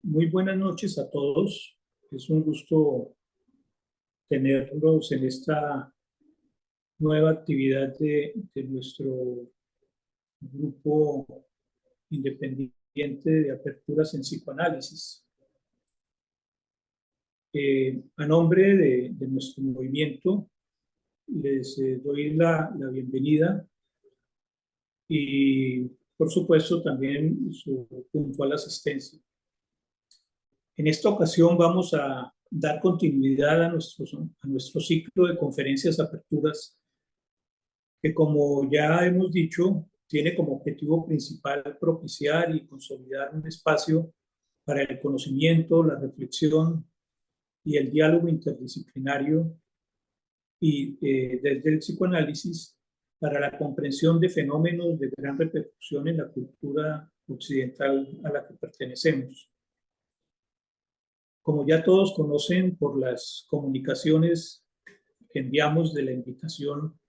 Muy buenas noches a todos. Es un gusto tenerlos en esta nueva actividad de nuestro grupo independiente de aperturas en psicoanálisis. A nombre de nuestro movimiento, les doy la bienvenida y, por supuesto, también su puntual asistencia. En esta ocasión vamos a dar continuidad a nuestro ciclo de conferencias aperturas, que, como ya hemos dicho, tiene como objetivo principal propiciar y consolidar un espacio para el conocimiento, la reflexión y el diálogo interdisciplinario y desde el psicoanálisis para la comprensión de fenómenos de gran repercusión en la cultura occidental a la que pertenecemos. Como ya todos conocen por las comunicaciones que enviamos de la invitación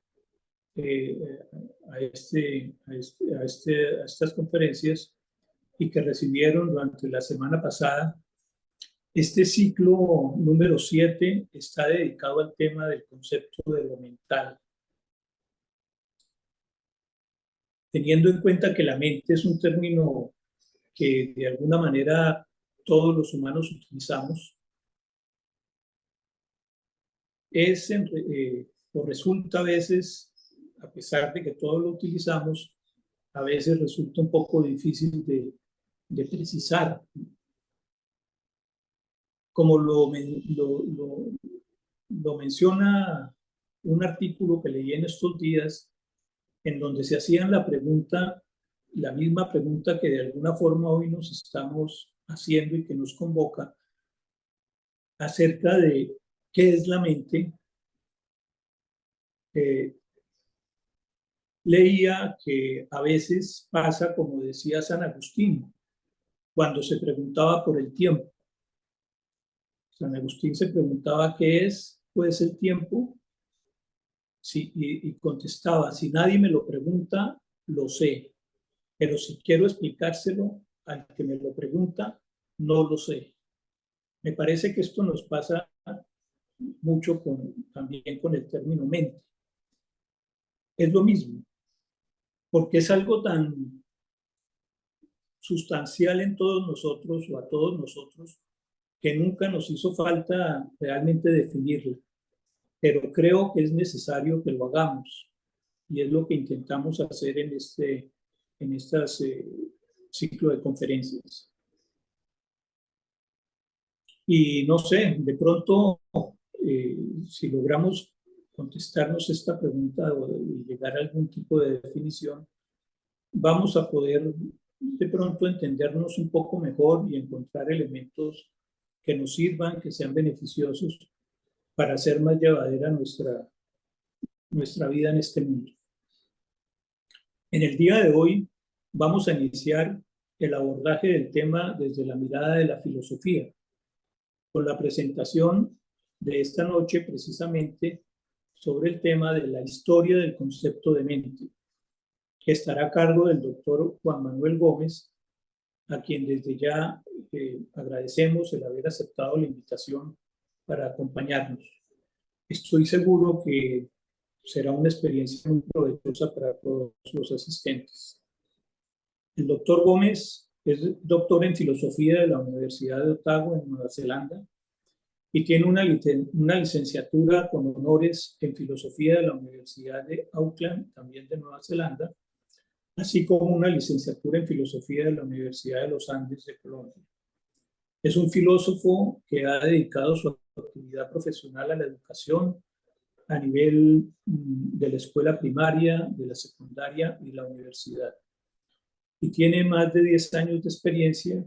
a estas conferencias y que recibieron durante la semana pasada, este ciclo número 7 está dedicado al tema del concepto de lo mental. Teniendo en cuenta que la mente es un término que de alguna manera todos los humanos utilizamos, o resulta a veces, a pesar de que todos lo utilizamos, a veces resulta un poco difícil de precisar. Como lo menciona un artículo que leí en estos días, en donde se hacían la misma pregunta que de alguna forma hoy nos estamos haciendo y que nos convoca, acerca de qué es la mente. Leía que a veces pasa, como decía San Agustín, cuando se preguntaba por el tiempo. San Agustín se preguntaba qué es, pues, el tiempo, sí, y contestaba: si nadie me lo pregunta, lo sé, pero si quiero explicárselo al que me lo pregunta, no lo sé. Me parece que esto nos pasa mucho también con el término mente. Es lo mismo, porque es algo tan sustancial en todos nosotros o a todos nosotros que nunca nos hizo falta realmente definirlo, pero creo que es necesario que lo hagamos y es lo que intentamos hacer en este ciclo de conferencias. Y no sé, de pronto, si logramos contestarnos esta pregunta o llegar a algún tipo de definición, vamos a poder de pronto entendernos un poco mejor y encontrar elementos que nos sirvan, que sean beneficiosos para hacer más llevadera nuestra vida en este mundo. En el día de hoy vamos a iniciar el abordaje del tema desde la mirada de la filosofía, con la presentación de esta noche precisamente sobre el tema de la historia del concepto de mente, que estará a cargo del doctor Juan Manuel Gómez, a quien desde ya agradecemos el haber aceptado la invitación para acompañarnos. Estoy seguro que será una experiencia muy provechosa para todos los asistentes. El doctor Gómez es doctor en filosofía de la Universidad de Otago, en Nueva Zelanda, y tiene una licenciatura con honores en filosofía de la Universidad de Auckland, también de Nueva Zelanda, así como una licenciatura en filosofía de la Universidad de los Andes de Colombia. Es un filósofo que ha dedicado su actividad profesional a la educación a nivel de la escuela primaria, de la secundaria y la universidad. Y tiene más de 10 años de experiencia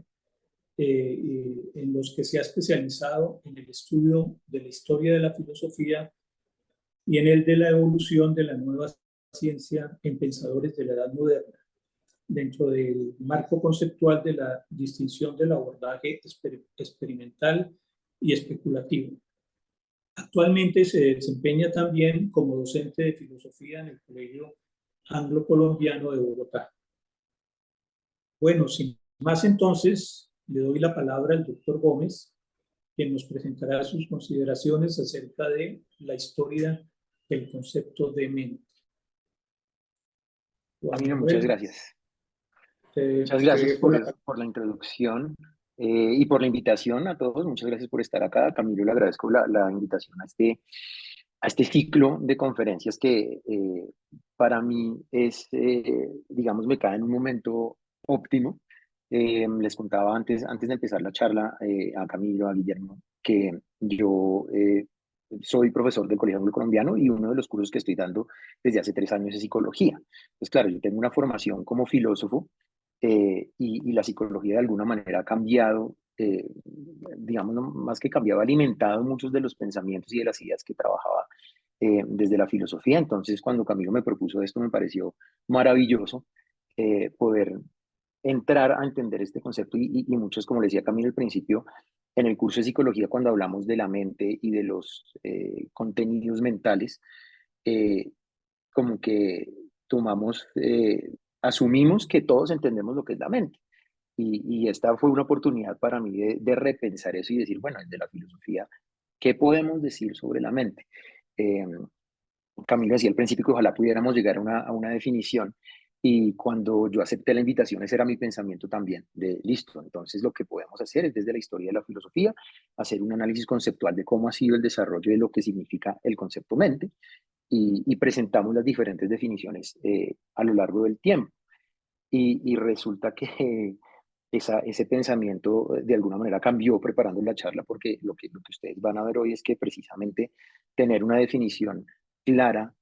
en los que se ha especializado en el estudio de la historia de la filosofía y en el de la evolución de la nueva ciencia en pensadores de la Edad Moderna, dentro del marco conceptual de la distinción del abordaje experimental y especulativo. Actualmente se desempeña también como docente de filosofía en el Colegio Anglo-Colombiano de Bogotá. Bueno, sin más entonces, le doy la palabra al doctor Gómez, quien nos presentará sus consideraciones acerca de la historia del concepto de mente. Juan Camilo, muchas Manuel, gracias. te Muchas gracias dejo la palabra. por la introducción y por la invitación a todos. Muchas gracias por estar acá. Camilo, le agradezco la invitación a este ciclo de conferencias que para mí es, digamos, me cae en un momento óptimo. Les contaba antes de empezar la charla a Camilo, a Guillermo, que yo soy profesor del Colegio Colombiano y uno de los cursos que estoy dando desde hace 3 años es psicología. Pues claro, yo tengo una formación como filósofo y la psicología de alguna manera ha cambiado, digamos, no, más que cambiado, ha alimentado muchos de los pensamientos y de las ideas que trabajaba desde la filosofía. Entonces, cuando Camilo me propuso esto, me pareció maravilloso poder entrar a entender este concepto y muchos, como le decía Camilo al principio, en el curso de psicología, cuando hablamos de la mente y de los contenidos mentales, eh, como que tomamos, asumimos que todos entendemos lo que es la mente. Y esta fue una oportunidad para mí de repensar eso y decir, bueno, desde la filosofía, ¿qué podemos decir sobre la mente? Eh, Camilo decía al principio que ojalá pudiéramos llegar a una definición y cuando yo acepté la invitación ese era mi pensamiento también, de listo, entonces lo que podemos hacer es desde la historia de la filosofía hacer un análisis conceptual de cómo ha sido el desarrollo de lo que significa el concepto mente y presentamos las diferentes definiciones a lo largo del tiempo. Y resulta que ese pensamiento de alguna manera cambió preparando la charla porque lo que ustedes van a ver hoy es que precisamente tener una definición clara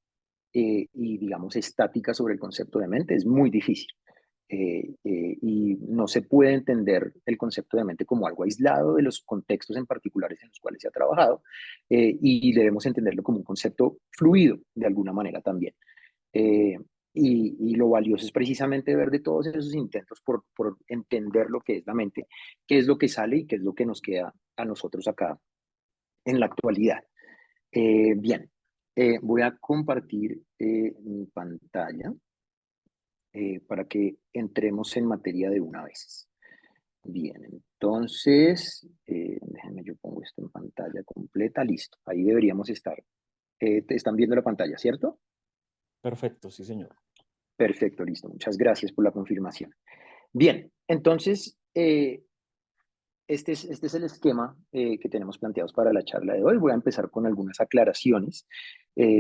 y digamos estática sobre el concepto de mente es muy difícil. Y no se puede entender el concepto de mente como algo aislado de los contextos en particulares en los cuales se ha trabajado y debemos entenderlo como un concepto fluido de alguna manera también. Eh, y lo valioso es precisamente ver de todos esos intentos por entender lo que es la mente, qué es lo que sale y qué es lo que nos queda a nosotros acá en la actualidad. Bien, voy a compartir mi pantalla para que entremos en materia de una vez. Bien, entonces, déjenme, yo pongo esto en pantalla completa, listo. Ahí deberíamos estar. Te están viendo la pantalla, ¿cierto? Perfecto, sí, señor. Perfecto, listo. Muchas gracias por la confirmación. Bien, entonces, este es el esquema que tenemos planteados para la charla de hoy. Voy a empezar con algunas aclaraciones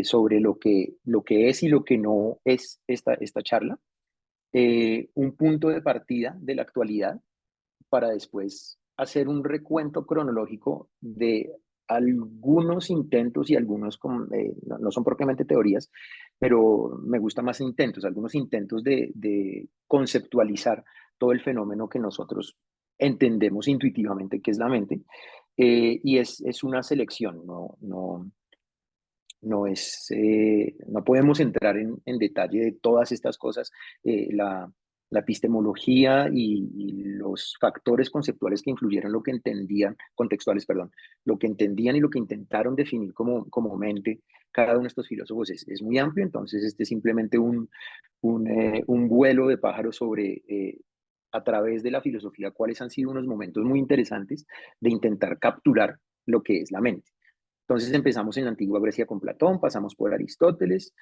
sobre lo que es y lo que no es esta charla. Un punto de partida de la actualidad para después hacer un recuento cronológico de algunos intentos y algunos, no son propiamente teorías, pero me gusta más intentos, algunos intentos de conceptualizar todo el fenómeno que nosotros entendemos intuitivamente que es la mente. Y es una selección, no podemos entrar en detalle de todas estas cosas. La epistemología y los factores conceptuales que influyeron lo que entendían, contextuales, perdón, lo que entendían y lo que intentaron definir como mente cada uno de estos filósofos es muy amplio, entonces este es simplemente un vuelo de pájaros sobre, a través de la filosofía, cuáles han sido unos momentos muy interesantes de intentar capturar lo que es la mente. Entonces empezamos en la antigua Grecia con Platón, pasamos por Aristóteles,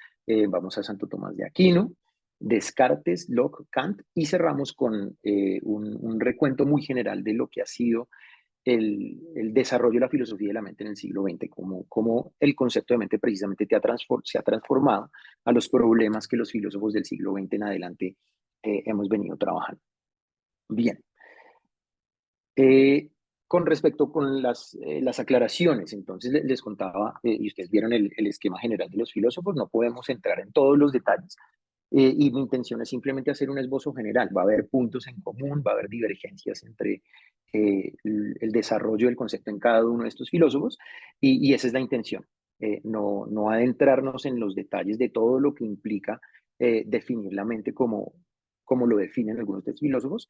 vamos a Santo Tomás de Aquino, Descartes, Locke, Kant y cerramos con un recuento muy general de lo que ha sido el desarrollo de la filosofía de la mente en el siglo XX, como el concepto de mente precisamente se ha transformado a los problemas que los filósofos del siglo XX en adelante hemos venido trabajando. Bien. Con respecto con las aclaraciones, entonces les contaba, y ustedes vieron el esquema general de los filósofos, no podemos entrar en todos los detalles, y mi intención es simplemente hacer un esbozo general. Va a haber puntos en común, va a haber divergencias entre el desarrollo del concepto en cada uno de estos filósofos, y esa es la intención. No adentrarnos en los detalles de todo lo que implica definir la mente como lo definen algunos de estos filósofos,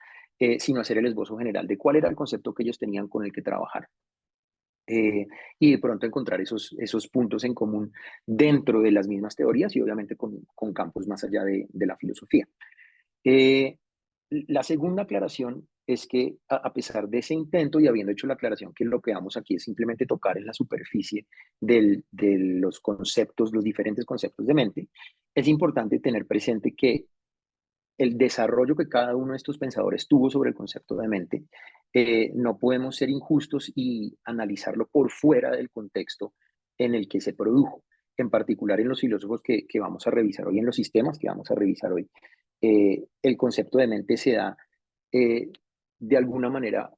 sino hacer el esbozo general de cuál era el concepto que ellos tenían con el que trabajar. Y de pronto encontrar esos puntos en común dentro de las mismas teorías y obviamente con campos más allá de la filosofía. La segunda aclaración es que a pesar de ese intento y habiendo hecho la aclaración que lo que vamos aquí es simplemente tocar en la superficie de los conceptos, los diferentes conceptos de mente, es importante tener presente que el desarrollo que cada uno de estos pensadores tuvo sobre el concepto de mente, no podemos ser injustos y analizarlo por fuera del contexto en el que se produjo, en particular en los filósofos que vamos a revisar hoy, en los sistemas que vamos a revisar hoy. El concepto de mente se da de alguna manera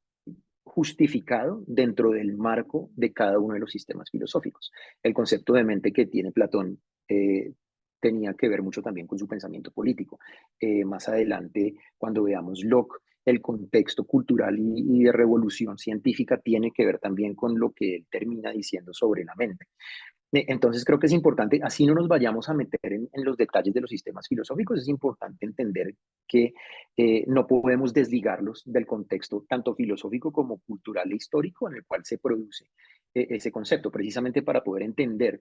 justificado dentro del marco de cada uno de los sistemas filosóficos. El concepto de mente que tiene Platón tenía que ver mucho también con su pensamiento político. Más adelante, cuando veamos Locke, el contexto cultural y de revolución científica tiene que ver también con lo que él termina diciendo sobre la mente. Entonces creo que es importante, así no nos vayamos a meter en los detalles de los sistemas filosóficos, es importante entender que no podemos desligarlos del contexto tanto filosófico como cultural e histórico en el cual se produce ese concepto, precisamente para poder entender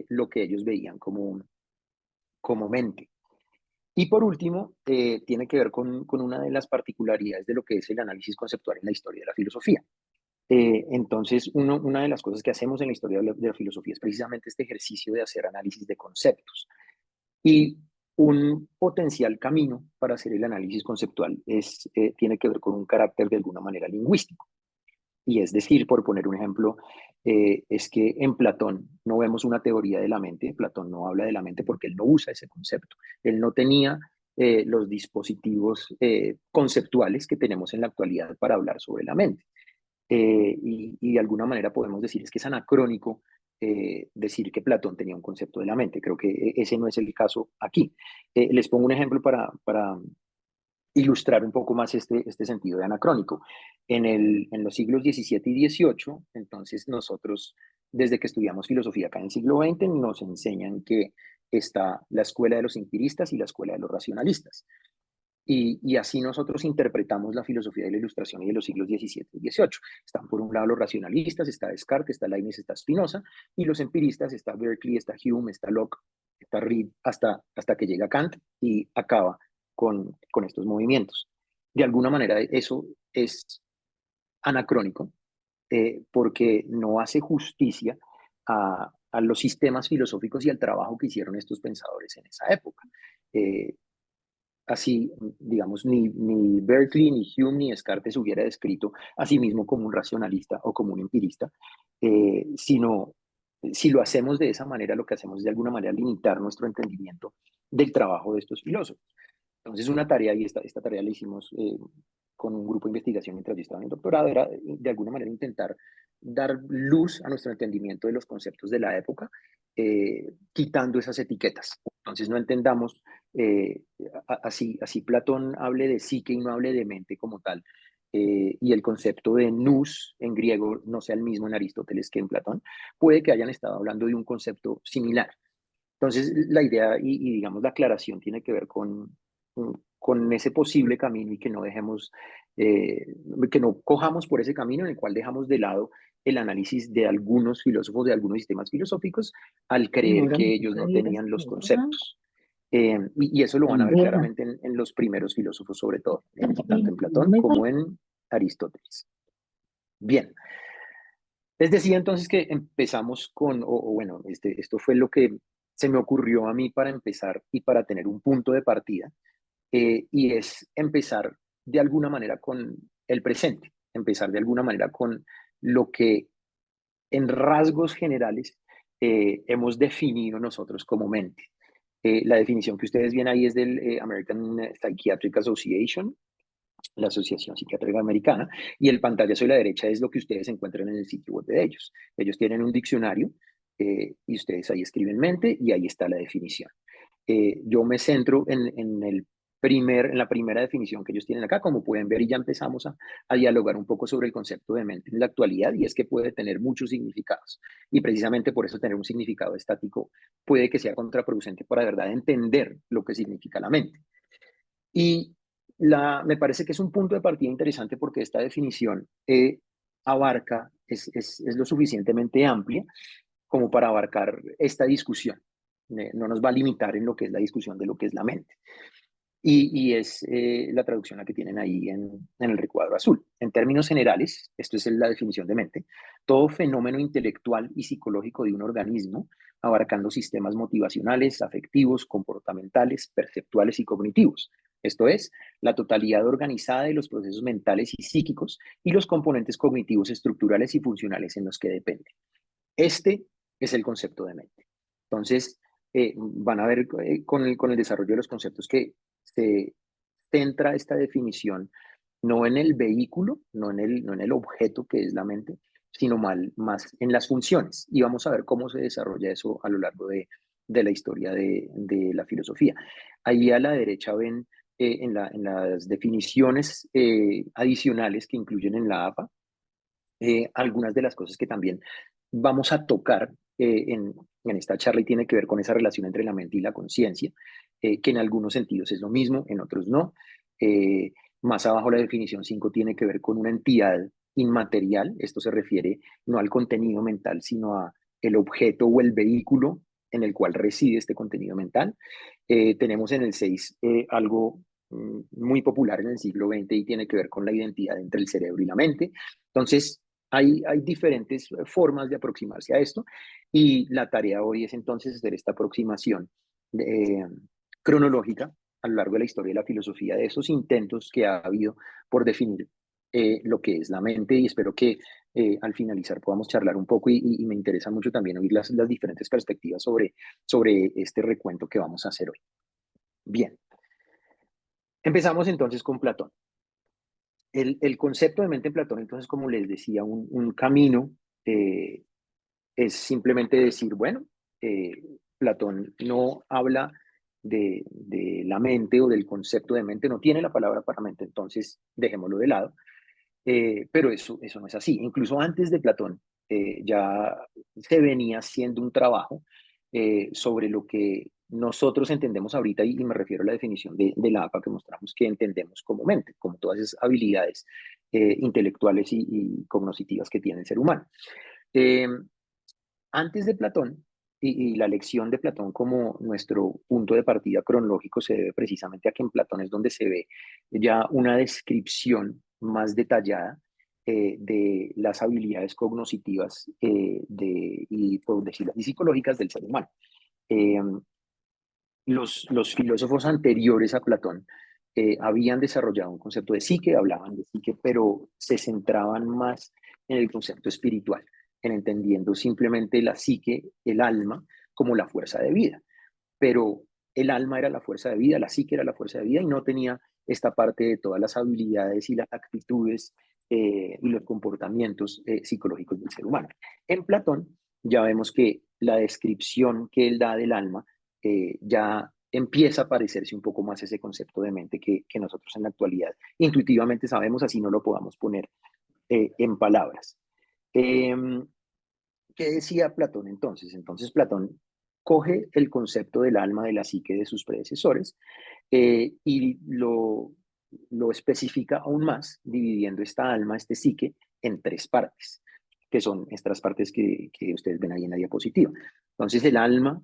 lo que ellos veían como mente. Y por último, tiene que ver con una de las particularidades de lo que es el análisis conceptual en la historia de la filosofía. Entonces, una de las cosas que hacemos en la historia de la filosofía es precisamente este ejercicio de hacer análisis de conceptos. Y un potencial camino para hacer el análisis conceptual tiene que ver con un carácter de alguna manera lingüístico. Y es decir, por poner un ejemplo, es que en Platón no vemos una teoría de la mente. Platón no habla de la mente porque él no usa ese concepto. Él no tenía los dispositivos conceptuales que tenemos en la actualidad para hablar sobre la mente. Y de alguna manera podemos decir es que es anacrónico decir que Platón tenía un concepto de la mente. Creo que ese no es el caso aquí. Les pongo un ejemplo para ilustrar un poco más este sentido de anacrónico. En los siglos XVII y XVIII, entonces nosotros, desde que estudiamos filosofía acá en el siglo XX, nos enseñan que está la escuela de los empiristas y la escuela de los racionalistas. Y así nosotros interpretamos la filosofía de la Ilustración y de los siglos XVII y XVIII. Están por un lado los racionalistas, está Descartes, está Leibniz, está Spinoza, y los empiristas, está Berkeley, está Hume, está Locke, está Reid, hasta que llega Kant y acaba con estos movimientos. De alguna manera eso es anacrónico porque no hace justicia a los sistemas filosóficos y al trabajo que hicieron estos pensadores en esa época. Así, digamos, ni Berkeley, ni Hume, ni Descartes hubiera descrito a sí mismo como un racionalista o como un empirista, sino si lo hacemos de esa manera, lo que hacemos es de alguna manera limitar nuestro entendimiento del trabajo de estos filósofos. Entonces, una tarea, y esta tarea la hicimos con un grupo de investigación mientras yo estaba en el doctorado, era de alguna manera intentar dar luz a nuestro entendimiento de los conceptos de la época, quitando esas etiquetas. Entonces, no entendamos, así Platón hable de psique y no hable de mente como tal, y el concepto de nous en griego no sea el mismo en Aristóteles que en Platón, puede que hayan estado hablando de un concepto similar. Entonces, la idea y digamos la aclaración tiene que ver con ese posible camino y que no dejemos, que no cojamos por ese camino en el cual dejamos de lado el análisis de algunos filósofos, de algunos sistemas filosóficos, al creer que ellos no tenían los conceptos. Y eso lo van a ver claramente en los primeros filósofos, sobre todo, tanto en Platón como en Aristóteles. Bien. Les decía entonces que empezamos bueno, esto fue lo que se me ocurrió a mí para empezar y para tener un punto de partida, y es empezar de alguna manera con el presente, empezar de alguna manera con lo que en rasgos generales hemos definido nosotros como mente. La definición que ustedes ven ahí es del American Psychiatric Association, la Asociación Psiquiátrica Americana, y el pantallazo de la derecha es lo que ustedes encuentran en el sitio web de ellos. Ellos tienen un diccionario y ustedes ahí escriben mente y ahí está la definición. Yo me centro en la primera definición que ellos tienen acá, como pueden ver, y ya empezamos a dialogar un poco sobre el concepto de mente en la actualidad, y es que puede tener muchos significados, y precisamente por eso tener un significado estático puede que sea contraproducente para de verdad entender lo que significa la mente. Y me parece que es un punto de partida interesante porque esta definición abarca, es lo suficientemente amplia como para abarcar esta discusión. No nos va a limitar en lo que es la discusión de lo que es la mente. y es la traducción la que tienen ahí en el recuadro azul. En términos generales, esto es la definición de mente, todo fenómeno intelectual y psicológico de un organismo, abarcando sistemas motivacionales, afectivos, comportamentales, perceptuales y cognitivos. Esto es, la totalidad organizada de los procesos mentales y psíquicos y los componentes cognitivos estructurales y funcionales en los que depende. Este es el concepto de mente. Entonces, van a ver con el desarrollo de los conceptos que se centra esta definición no en el vehículo, no en el objeto que es la mente, sino más en las funciones. Y vamos a ver cómo se desarrolla eso a lo largo de la historia de la filosofía. Ahí a la derecha ven en las definiciones adicionales que incluyen en la APA, algunas de las cosas que también vamos a tocar en esta charla y tiene que ver con esa relación entre la mente y la conciencia, que en algunos sentidos es lo mismo, en otros no. Eh, Más abajo la definición 5 tiene que ver con una entidad inmaterial. Esto se refiere no al contenido mental, sino a el objeto o el vehículo en el cual reside este contenido mental. Tenemos en el 6 algo muy popular en el siglo XX y tiene que ver con la identidad entre el cerebro y la mente. Entonces, hay diferentes formas de aproximarse a esto y la tarea hoy es entonces hacer esta aproximación eh, cronológica a lo largo de la historia de la filosofía, de esos intentos que ha habido por definir lo que es la mente, y espero que al finalizar podamos charlar un poco y me interesa mucho también oír las diferentes perspectivas sobre este recuento que vamos a hacer hoy. Bien, empezamos entonces con Platón. El concepto de mente en Platón, entonces, como les decía, un camino eh, es simplemente decir, bueno, Platón no habla de la mente o del concepto de mente, no tiene la palabra para mente, entonces dejémoslo de lado. Pero eso no es así. Incluso antes de Platón ya se venía haciendo un trabajo sobre lo que nosotros entendemos ahorita, y me refiero a la definición de la APA que mostramos que entendemos como mente, como todas esas habilidades intelectuales y cognitivas que tiene el ser humano. Eh, Antes de Platón, y la lección de Platón como nuestro punto de partida cronológico se debe precisamente a que en Platón es donde se ve ya una descripción más detallada de las habilidades cognitivas y, por decirlo así, psicológicas del ser humano. Eh, los filósofos anteriores a Platón habían desarrollado un concepto de psique, hablaban de psique, pero se centraban más en el concepto espiritual, en entendiendo simplemente la psique, el alma, como la fuerza de vida. Pero el alma era la fuerza de vida, la psique era la fuerza de vida y no tenía esta parte de todas las habilidades y las actitudes y los comportamientos psicológicos del ser humano. En Platón ya vemos que la descripción que él da del alma ya empieza a parecerse un poco más ese concepto de mente que nosotros en la actualidad intuitivamente sabemos, así no lo podamos poner en palabras. Eh, ¿Qué decía Platón entonces? Entonces Platón coge el concepto del alma, de la psique de sus predecesores y lo especifica aún más, dividiendo esta alma, este psique, en tres partes, que son estas partes que ustedes ven ahí en la diapositiva. Entonces el alma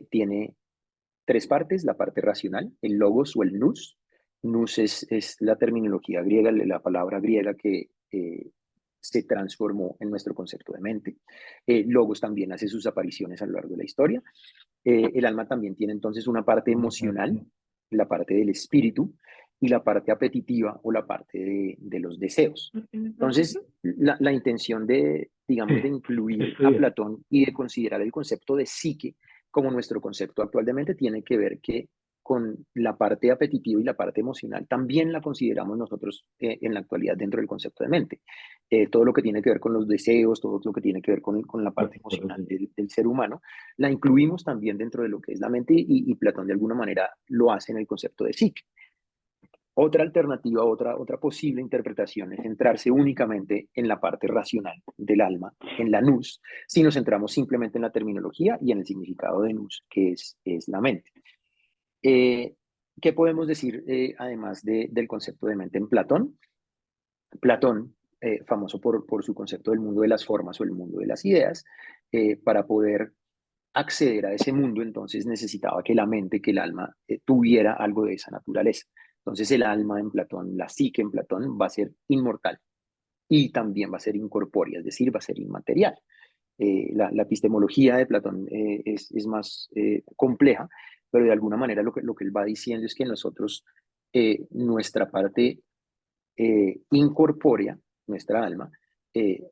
tiene tres partes: la parte racional, el logos o el nous. Nous es la terminología griega, la palabra griega que se transformó en nuestro concepto de mente. Logos también hace sus apariciones a lo largo de la historia. El alma también tiene entonces una parte emocional, la parte del espíritu, y la parte apetitiva o la parte de los deseos. Entonces, la intención digamos, de incluir a Platón y de considerar el concepto de psique como nuestro concepto actualmente tiene que ver que con la parte apetitiva y la parte emocional también la consideramos nosotros en la actualidad dentro del concepto de mente. Todo lo que tiene que ver con los deseos, todo lo que tiene que ver con la parte emocional del ser humano, la incluimos también dentro de lo que es la mente y Platón de alguna manera lo hace en el concepto de psique. Otra alternativa, otra posible interpretación es centrarse únicamente en la parte racional del alma, en la nous, si nos centramos simplemente en la terminología y en el significado de nous, que es la mente. ¿Qué podemos decir además del concepto de mente en Platón? Platón, famoso por su concepto del mundo de las formas o el mundo de las ideas, para poder acceder a ese mundo, entonces necesitaba que la mente, que el alma tuviera algo de esa naturaleza. Entonces el alma en Platón, la psique en Platón va a ser inmortal y también va a ser incorpórea, es decir, va a ser inmaterial. La epistemología de Platón es más compleja, pero de alguna manera lo que él va diciendo es que nosotros, nuestra parte incorpórea, nuestra alma,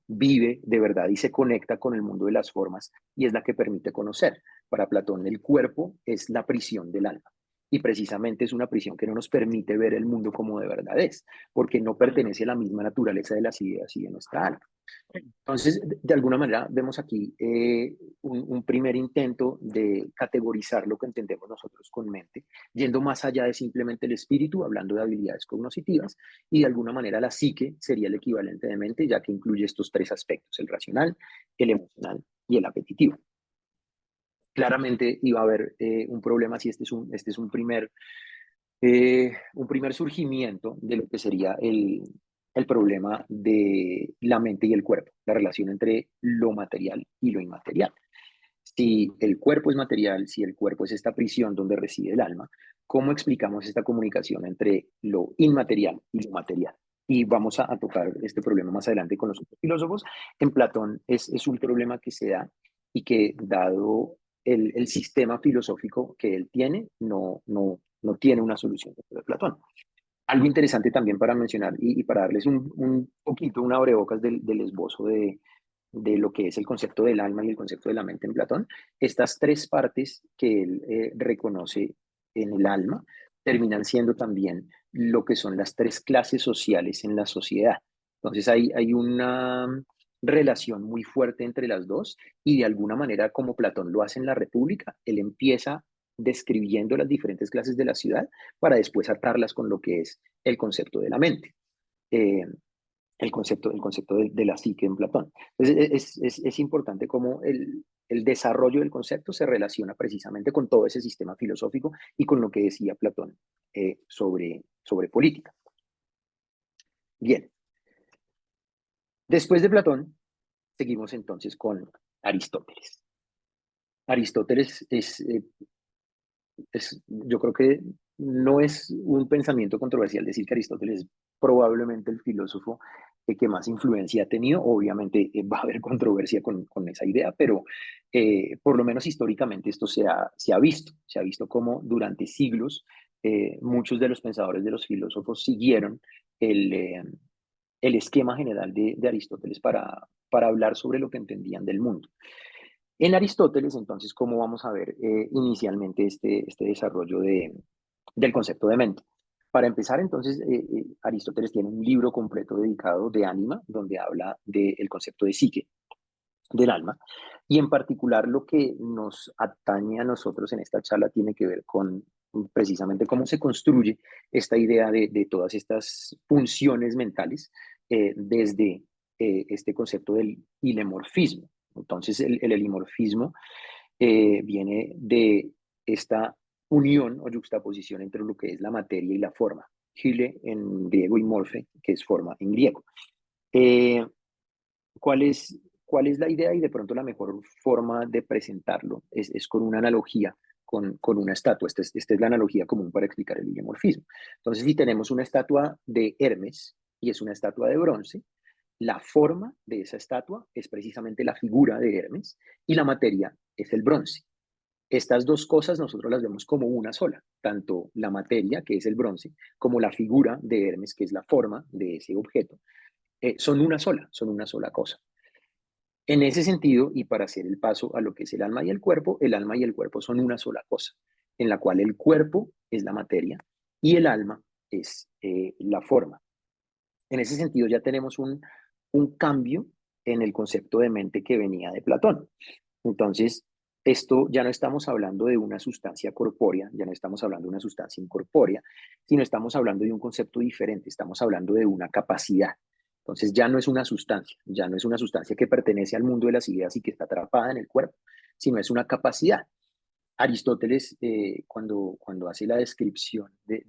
vive de verdad y se conecta con el mundo de las formas y es la que permite conocer. Para Platón, el cuerpo es la prisión del alma y precisamente es una prisión que no nos permite ver el mundo como de verdad es, porque no pertenece a la misma naturaleza de las ideas y de nuestra alma. Entonces, de alguna manera, vemos aquí un primer intento de categorizar lo que entendemos nosotros con mente, yendo más allá de simplemente el espíritu, hablando de habilidades cognitivas, y de alguna manera la psique sería el equivalente de mente, ya que incluye estos tres aspectos, el racional, el emocional y el apetitivo. Claramente iba a haber un problema si este es un primer surgimiento de lo que sería el problema de la mente y el cuerpo, la relación entre lo material y lo inmaterial. Si el cuerpo es material, si el cuerpo es esta prisión donde reside el alma, ¿cómo explicamos esta comunicación entre lo inmaterial y lo material? Y vamos a tocar este problema más adelante con los otros filósofos. En Platón es un problema que se da y que, dado el sistema filosófico que él tiene, no tiene una solución de Platón. Algo interesante también para mencionar y para darles un poquito, una abrebocas del esbozo de lo que es el concepto del alma y el concepto de la mente en Platón, estas tres partes que él reconoce en el alma terminan siendo también lo que son las tres clases sociales en la sociedad. Entonces hay una relación muy fuerte entre las dos y de alguna manera, como Platón lo hace en la República, él empieza describiendo las diferentes clases de la ciudad para después atarlas con lo que es el concepto de la mente. El concepto de la psique en Platón. Entonces, es importante cómo el desarrollo del concepto se relaciona precisamente con todo ese sistema filosófico y con lo que decía Platón sobre política. Bien, después de Platón, seguimos entonces con Aristóteles. Aristóteles yo creo que no es un pensamiento controversial decir que Aristóteles es probablemente el filósofo que más influencia ha tenido. Obviamente va a haber controversia con esa idea, pero por lo menos históricamente esto se ha visto como durante siglos muchos de los pensadores, de los filósofos, siguieron el, eh, el esquema general de Aristóteles para hablar sobre lo que entendían del mundo. En Aristóteles, entonces, ¿cómo vamos a ver inicialmente este desarrollo del concepto de mente? Para empezar, entonces, Aristóteles tiene un libro completo dedicado de ánima, donde habla del concepto de psique, del alma, y en particular lo que nos atañe a nosotros en esta charla tiene que ver con precisamente cómo se construye esta idea de todas estas funciones mentales desde este concepto del hilemorfismo. Entonces, el helimorfismo viene de esta unión o yuxtaposición entre lo que es la materia y la forma. Hyle en griego y morfe, que es forma en griego. Eh, ¿Cuál es, ¿Cuál es la idea? Y de pronto la mejor forma de presentarlo es con una analogía, con una estatua. Esta es la analogía común para explicar el isomorfismo. Entonces, si tenemos una estatua de Hermes y es una estatua de bronce, la forma de esa estatua es precisamente la figura de Hermes y la materia es el bronce. Estas dos cosas nosotros las vemos como una sola, tanto la materia, que es el bronce, como la figura de Hermes, que es la forma de ese objeto, son una sola cosa. En ese sentido, y para hacer el paso a lo que es el alma y el cuerpo son una sola cosa, en la cual el cuerpo es la materia y el alma es la forma. En ese sentido ya tenemos un cambio en el concepto de mente que venía de Platón. Entonces, esto ya no estamos hablando de una sustancia corpórea, ya no estamos hablando de una sustancia incorpórea, sino estamos hablando de un concepto diferente, estamos hablando de una capacidad. Entonces ya no es una sustancia, ya no es una sustancia que pertenece al mundo de las ideas y que está atrapada en el cuerpo, sino es una capacidad. Aristóteles, cuando hace la descripción de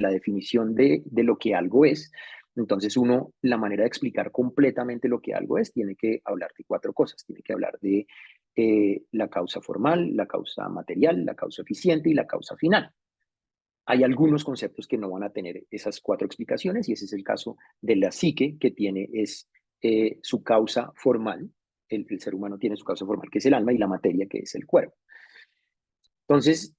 la definición de lo que algo es, entonces la manera de explicar completamente lo que algo es, tiene que hablar de cuatro cosas. Tiene que hablar de la causa formal, la causa material, la causa eficiente y la causa final. Hay algunos conceptos que no van a tener esas cuatro explicaciones y ese es el caso de la psique, que tiene su causa formal. El ser humano tiene su causa formal, que es el alma, y la materia, que es el cuerpo. Entonces,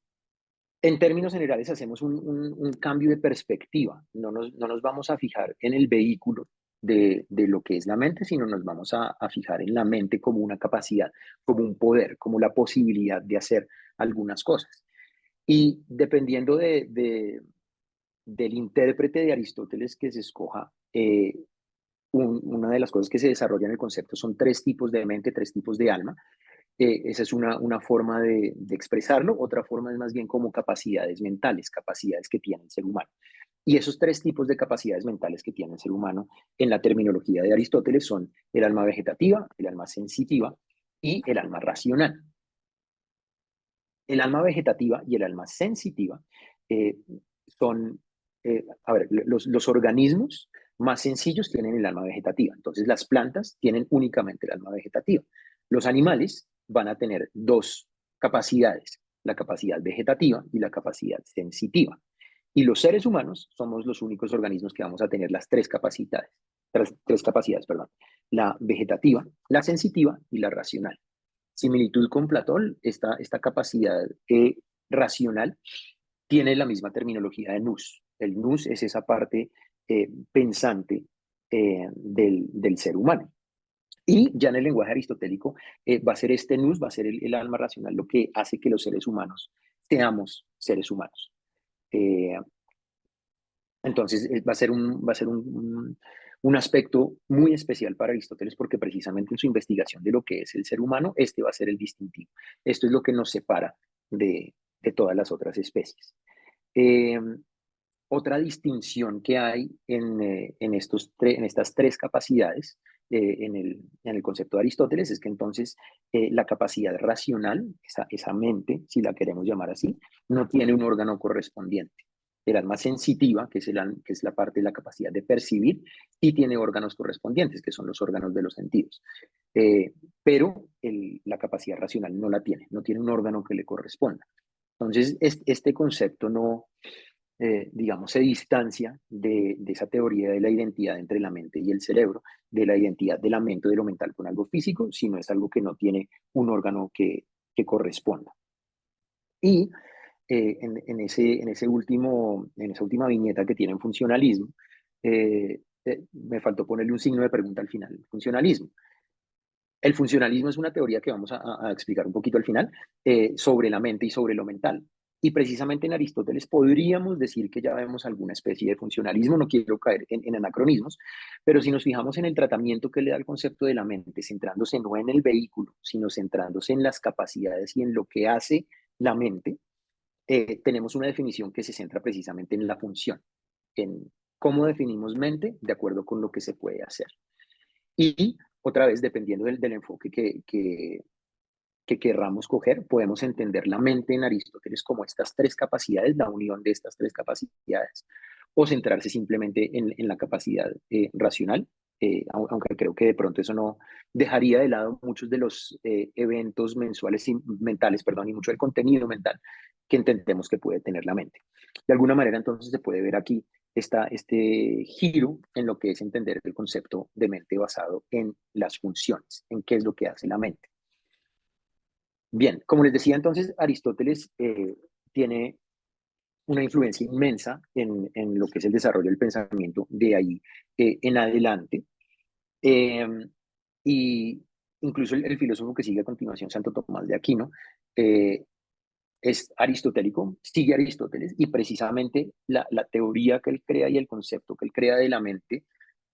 en términos generales, hacemos un cambio de perspectiva. No nos vamos a fijar en el vehículo de lo que es la mente, sino nos vamos a fijar en la mente como una capacidad, como un poder, como la posibilidad de hacer algunas cosas. Y dependiendo del intérprete de Aristóteles que se escoja, una de las cosas que se desarrolla en el concepto son tres tipos de mente, tres tipos de alma. Esa es una forma de expresarlo. Otra forma es más bien como capacidades mentales, capacidades que tiene el ser humano. Y esos tres tipos de capacidades mentales que tiene el ser humano en la terminología de Aristóteles son el alma vegetativa, el alma sensitiva y el alma racional. El alma vegetativa y el alma sensitiva son, los organismos más sencillos tienen el alma vegetativa. Entonces las plantas tienen únicamente el alma vegetativa. Los animales van a tener dos capacidades, la capacidad vegetativa y la capacidad sensitiva. Y los seres humanos somos los únicos organismos que vamos a tener las tres capacidades, perdón, la vegetativa, la sensitiva y la racional. Similitud con Platón, esta capacidad racional tiene la misma terminología de nous. El nous es esa parte pensante del ser humano. Y ya en el lenguaje aristotélico va a ser este nous, va a ser el alma racional lo que hace que los seres humanos seamos seres humanos. Entonces va a ser un aspecto muy especial para Aristóteles porque precisamente en su investigación de lo que es el ser humano, este va a ser el distintivo. Esto es lo que nos separa de todas las otras especies. Otra distinción que hay en estas tres capacidades en el concepto de Aristóteles es que entonces la capacidad racional, esa mente, si la queremos llamar así, no tiene un órgano correspondiente. El alma sensitiva, que es la parte de la capacidad de percibir, y tiene órganos correspondientes, que son los órganos de los sentidos. Pero la capacidad racional no la tiene, no tiene un órgano que le corresponda. Entonces, este concepto no, digamos, se distancia de esa teoría de la identidad entre la mente y el cerebro, de la identidad de la mente o de lo mental con algo físico, sino es algo que no tiene un órgano que corresponda. Y en esa última viñeta que tiene en funcionalismo, me faltó ponerle un signo de pregunta al final. Funcionalismo. El funcionalismo es una teoría que vamos a explicar un poquito al final sobre la mente y sobre lo mental. Y precisamente en Aristóteles podríamos decir que ya vemos alguna especie de funcionalismo, no quiero caer en anacronismos, pero si nos fijamos en el tratamiento que le da el concepto de la mente, centrándose no en el vehículo, sino centrándose en las capacidades y en lo que hace la mente, tenemos una definición que se centra precisamente en la función, en cómo definimos mente de acuerdo con lo que se puede hacer. Y otra vez, dependiendo del enfoque que querramos coger, podemos entender la mente en Aristóteles como estas tres capacidades, la unión de estas tres capacidades, o centrarse simplemente en la capacidad racional, aunque creo que de pronto eso no dejaría de lado muchos de los eventos mensuales y mentales, perdón, y mucho del contenido mental que entendemos que puede tener la mente. De alguna manera, entonces, se puede ver aquí este giro en lo que es entender el concepto de mente basado en las funciones, en qué es lo que hace la mente. Bien, como les decía entonces, Aristóteles tiene una influencia inmensa en lo que es el desarrollo del pensamiento de ahí en adelante. Y incluso el filósofo que sigue a continuación, Santo Tomás de Aquino, es aristotélico, sigue a Aristóteles, y precisamente la teoría que él crea y el concepto que él crea de la mente,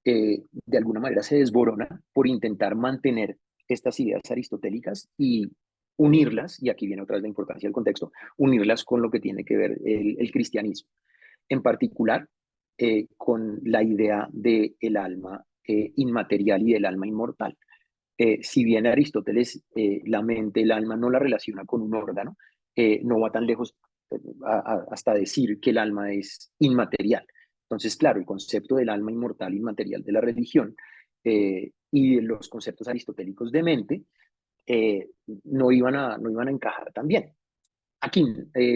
de alguna manera se desborona por intentar mantener estas ideas aristotélicas y unirlas, y aquí viene otra vez la importancia del contexto, unirlas con lo que tiene que ver el cristianismo, en particular con la idea del alma inmaterial y del alma inmortal. Si bien Aristóteles la mente, el alma no la relaciona con un órgano, no va tan lejos hasta decir que el alma es inmaterial. Entonces, claro, el concepto del alma inmortal, inmaterial de la religión y de los conceptos aristotélicos de mente no iban a encajar tan bien. Aquí,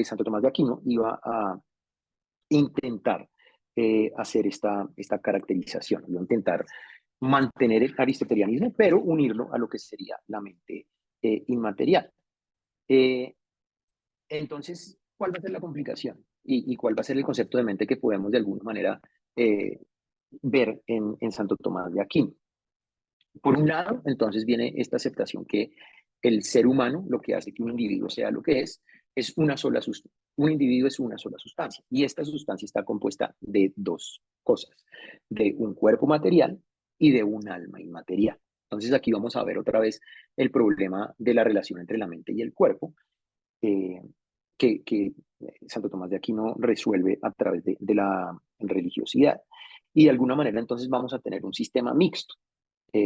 Santo Tomás de Aquino iba a intentar hacer esta caracterización, iba a intentar mantener el aristotelianismo, pero unirlo a lo que sería la mente inmaterial. Entonces, ¿cuál va a ser la complicación? ¿Y cuál va a ser el concepto de mente que podemos de alguna manera ver en Santo Tomás de Aquino? Por un lado, entonces viene esta aceptación que el ser humano, lo que hace que un individuo sea lo que es una sola sustancia. Un individuo es una sola sustancia y esta sustancia está compuesta de dos cosas, de un cuerpo material y de un alma inmaterial. Entonces aquí vamos a ver otra vez el problema de la relación entre la mente y el cuerpo, eh, que Santo Tomás de Aquino resuelve a través de la religiosidad. Y de alguna manera entonces vamos a tener un sistema mixto.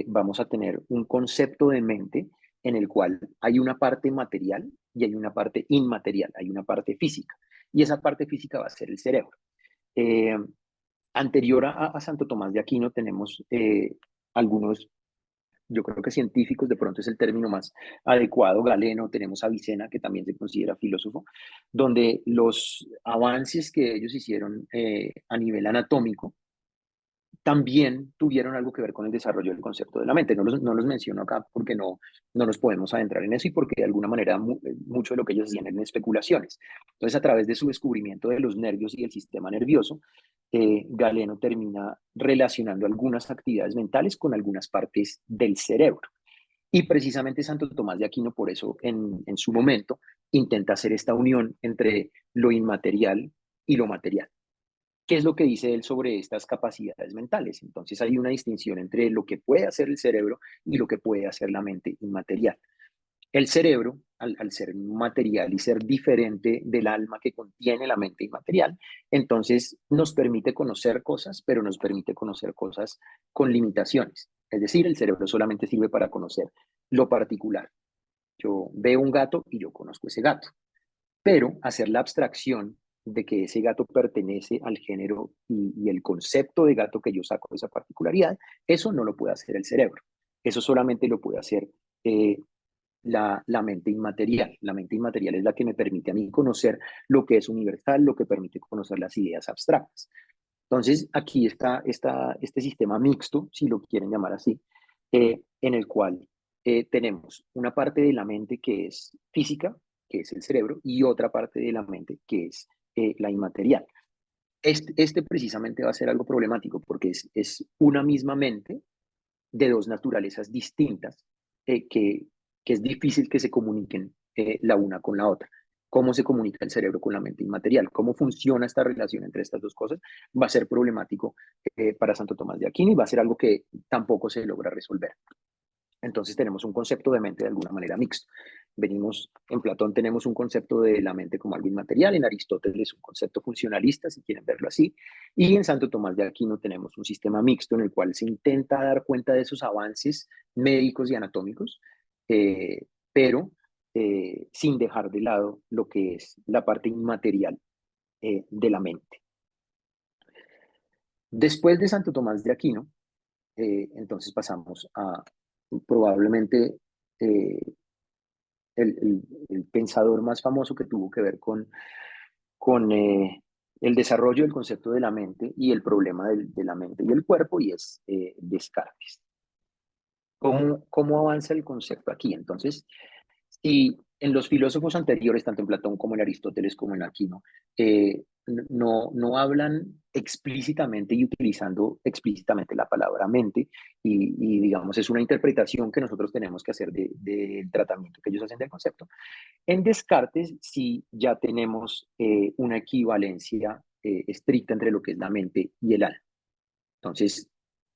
Vamos a tener un concepto de mente en el cual hay una parte material y hay una parte inmaterial, hay una parte física. Y esa parte física va a ser el cerebro. Eh, Anterior a Santo Tomás de Aquino tenemos algunos, yo creo que científicos, de pronto es el término más adecuado, Galeno, tenemos a Avicena, que también se considera filósofo, donde los avances que ellos hicieron a nivel anatómico también tuvieron algo que ver con el desarrollo del concepto de la mente. No los menciono acá porque no nos podemos adentrar en eso y porque de alguna manera mucho de lo que ellos hacían eran especulaciones. Entonces, a través de su descubrimiento de los nervios y el sistema nervioso, Galeno termina relacionando algunas actividades mentales con algunas partes del cerebro. Y precisamente Santo Tomás de Aquino, por eso en su momento, intenta hacer esta unión entre lo inmaterial y lo material. ¿Qué es lo que dice él sobre estas capacidades mentales? Entonces hay una distinción entre lo que puede hacer el cerebro y lo que puede hacer la mente inmaterial. El cerebro, al ser material y ser diferente del alma que contiene la mente inmaterial, entonces nos permite conocer cosas, pero nos permite conocer cosas con limitaciones. Es decir, el cerebro solamente sirve para conocer lo particular. Yo veo un gato y yo conozco ese gato, pero hacer la abstracción de que ese gato pertenece al género y el concepto de gato que yo saco de esa particularidad, eso no lo puede hacer el cerebro. Eso solamente lo puede hacer eh, la mente inmaterial. La mente inmaterial es la que me permite a mí conocer lo que es universal, lo que permite conocer las ideas abstractas. Entonces, aquí está este sistema mixto, si lo quieren llamar así, en el cual tenemos una parte de la mente que es física, que es el cerebro, y otra parte de la mente que es la inmaterial. Este precisamente va a ser algo problemático porque es una misma mente de dos naturalezas distintas que es difícil que se comuniquen la una con la otra. ¿Cómo se comunica el cerebro con la mente inmaterial? ¿Cómo funciona esta relación entre estas dos cosas? Va a ser problemático para Santo Tomás de Aquino y va a ser algo que tampoco se logra resolver. Entonces tenemos un concepto de mente de alguna manera mixto. En Platón tenemos un concepto de la mente como algo inmaterial, en Aristóteles un concepto funcionalista, si quieren verlo así, y en Santo Tomás de Aquino tenemos un sistema mixto en el cual se intenta dar cuenta de esos avances médicos y anatómicos, pero sin dejar de lado lo que es la parte inmaterial de la mente. Después de Santo Tomás de Aquino, entonces pasamos a probablemente eh, el pensador más famoso que tuvo que ver con el desarrollo del concepto de la mente y el problema de la mente y el cuerpo, y es Descartes. ¿Cómo avanza el concepto aquí? Entonces, si en los filósofos anteriores, tanto en Platón como en Aristóteles como en Aquino, no hablan explícitamente y utilizando explícitamente la palabra mente, digamos, es una interpretación que nosotros tenemos que hacer del tratamiento que ellos hacen del concepto. En Descartes sí ya tenemos una equivalencia estricta entre lo que es la mente y el alma. Entonces,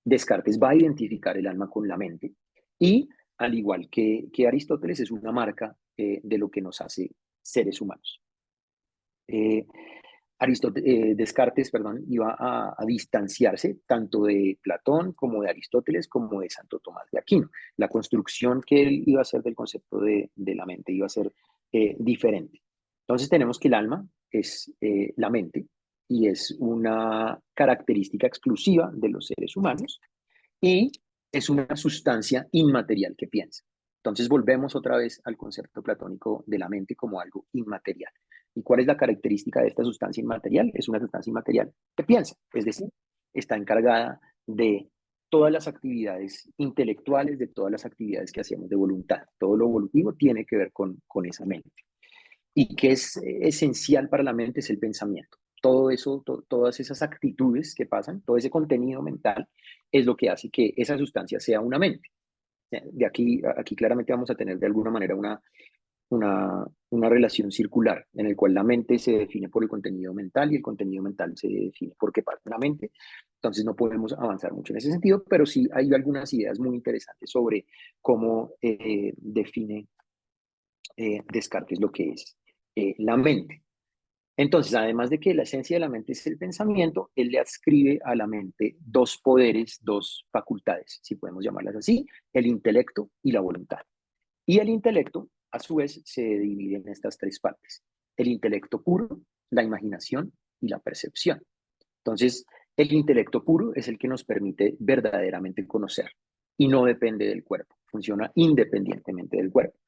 Descartes va a identificar el alma con la mente y, al igual que Aristóteles, es una marca de lo que nos hace seres humanos. Descartes, perdón, iba a distanciarse tanto de Platón como de Aristóteles como de Santo Tomás de Aquino. La construcción que él iba a hacer del concepto de la mente iba a ser diferente. Entonces tenemos que el alma es la mente y es una característica exclusiva de los seres humanos y es una sustancia inmaterial que piensa. Entonces volvemos otra vez al concepto platónico de la mente como algo inmaterial. ¿Y cuál es la característica de esta sustancia inmaterial? Es una sustancia inmaterial que piensa, es decir, está encargada de todas las actividades intelectuales, de todas las actividades que hacemos de voluntad. Todo lo evolutivo tiene que ver con esa mente. Y que es esencial para la mente es el pensamiento. Todo eso, todas esas actitudes que pasan, todo ese contenido mental es lo que hace que esa sustancia sea una mente. De aquí claramente vamos a tener de alguna manera una relación circular en el cual la mente se define por el contenido mental y el contenido mental se define por qué parte de la mente. Entonces no podemos avanzar mucho en ese sentido, pero sí hay algunas ideas muy interesantes sobre cómo define Descartes lo que es la mente. Entonces, además de que la esencia de la mente es el pensamiento, él le adscribe a la mente dos poderes, dos facultades, si podemos llamarlas así, el intelecto y la voluntad. Y el intelecto, a su vez, se divide en estas tres partes. El intelecto puro, la imaginación y la percepción. Entonces, el intelecto puro es el que nos permite verdaderamente conocer y no depende del cuerpo, funciona independientemente del cuerpo.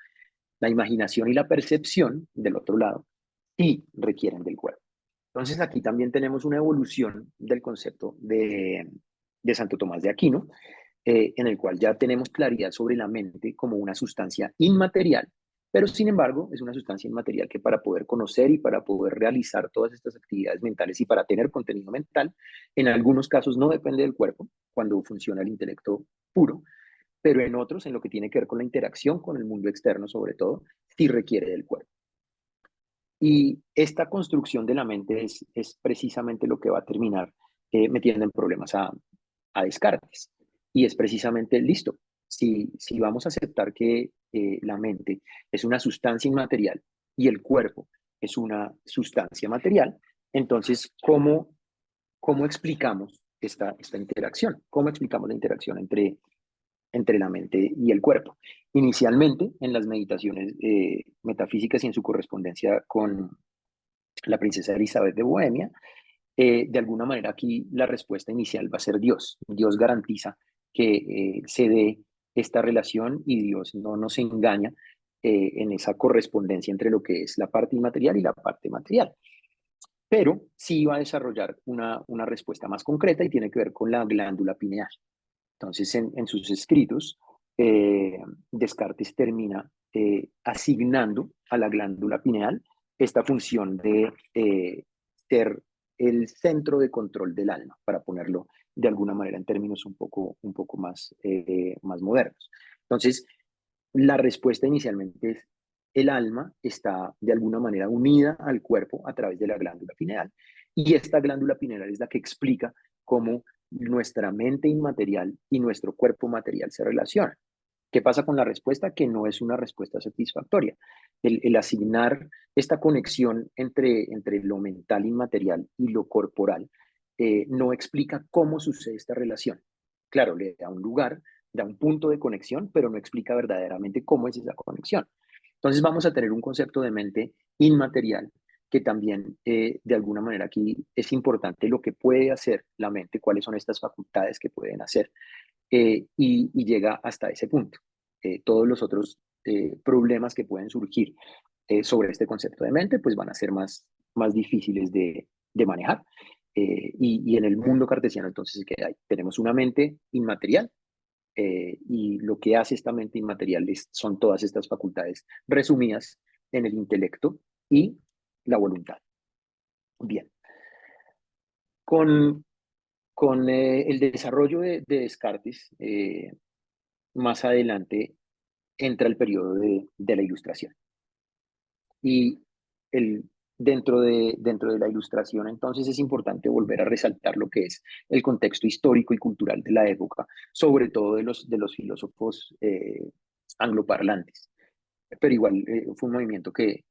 La imaginación y la percepción, del otro lado, sí requieren del cuerpo. Entonces, aquí también tenemos una evolución del concepto de Santo Tomás de Aquino, en el cual ya tenemos claridad sobre la mente como una sustancia inmaterial, pero sin embargo es una sustancia inmaterial que para poder conocer y para poder realizar todas estas actividades mentales y para tener contenido mental, en algunos casos no depende del cuerpo, cuando funciona el intelecto puro, pero en otros, en lo que tiene que ver con la interacción con el mundo externo sobre todo, sí requiere del cuerpo. Y esta construcción de la mente es precisamente lo que va a terminar metiendo en problemas a Descartes. Y es precisamente, listo, si vamos a aceptar que la mente es una sustancia inmaterial y el cuerpo es una sustancia material, entonces, ¿cómo explicamos esta interacción? ¿Cómo explicamos la interacción entre la mente y el cuerpo? Inicialmente, en las meditaciones metafísicas y en su correspondencia con la princesa Elizabeth de Bohemia, de alguna manera aquí la respuesta inicial va a ser Dios. Dios garantiza que se dé esta relación y Dios no nos engaña en esa correspondencia entre lo que es la parte inmaterial y la parte material. Pero sí va a desarrollar una respuesta más concreta y tiene que ver con la glándula pineal. Entonces, en sus escritos, Descartes termina asignando a la glándula pineal esta función de ser el centro de control del alma, para ponerlo de alguna manera en términos un poco más modernos. Entonces, la respuesta inicialmente es: el alma está de alguna manera unida al cuerpo a través de la glándula pineal, y esta glándula pineal es la que explica cómo nuestra mente inmaterial y nuestro cuerpo material se relacionan. ¿Qué pasa con la respuesta? Que no es una respuesta satisfactoria. El asignar esta conexión entre lo mental inmaterial y lo corporal no explica cómo sucede esta relación. Claro, le da un lugar, da un punto de conexión, pero no explica verdaderamente cómo es esa conexión. Entonces vamos a tener un concepto de mente inmaterial que también de alguna manera aquí es importante lo que puede hacer la mente, cuáles son estas facultades que pueden hacer, y llega hasta ese punto. Todos los otros problemas que pueden surgir sobre este concepto de mente, pues van a ser más difíciles de manejar. Y en el mundo cartesiano entonces que tenemos una mente inmaterial, y lo que hace esta mente inmaterial son todas estas facultades resumidas en el intelecto y la voluntad. Bien, con, con el desarrollo de Descartes, más adelante entra el periodo de la Ilustración. Y el, dentro de la Ilustración, entonces es importante volver a resaltar lo que es el contexto histórico y cultural de la época, sobre todo de los filósofos angloparlantes. Pero igual fue un movimiento que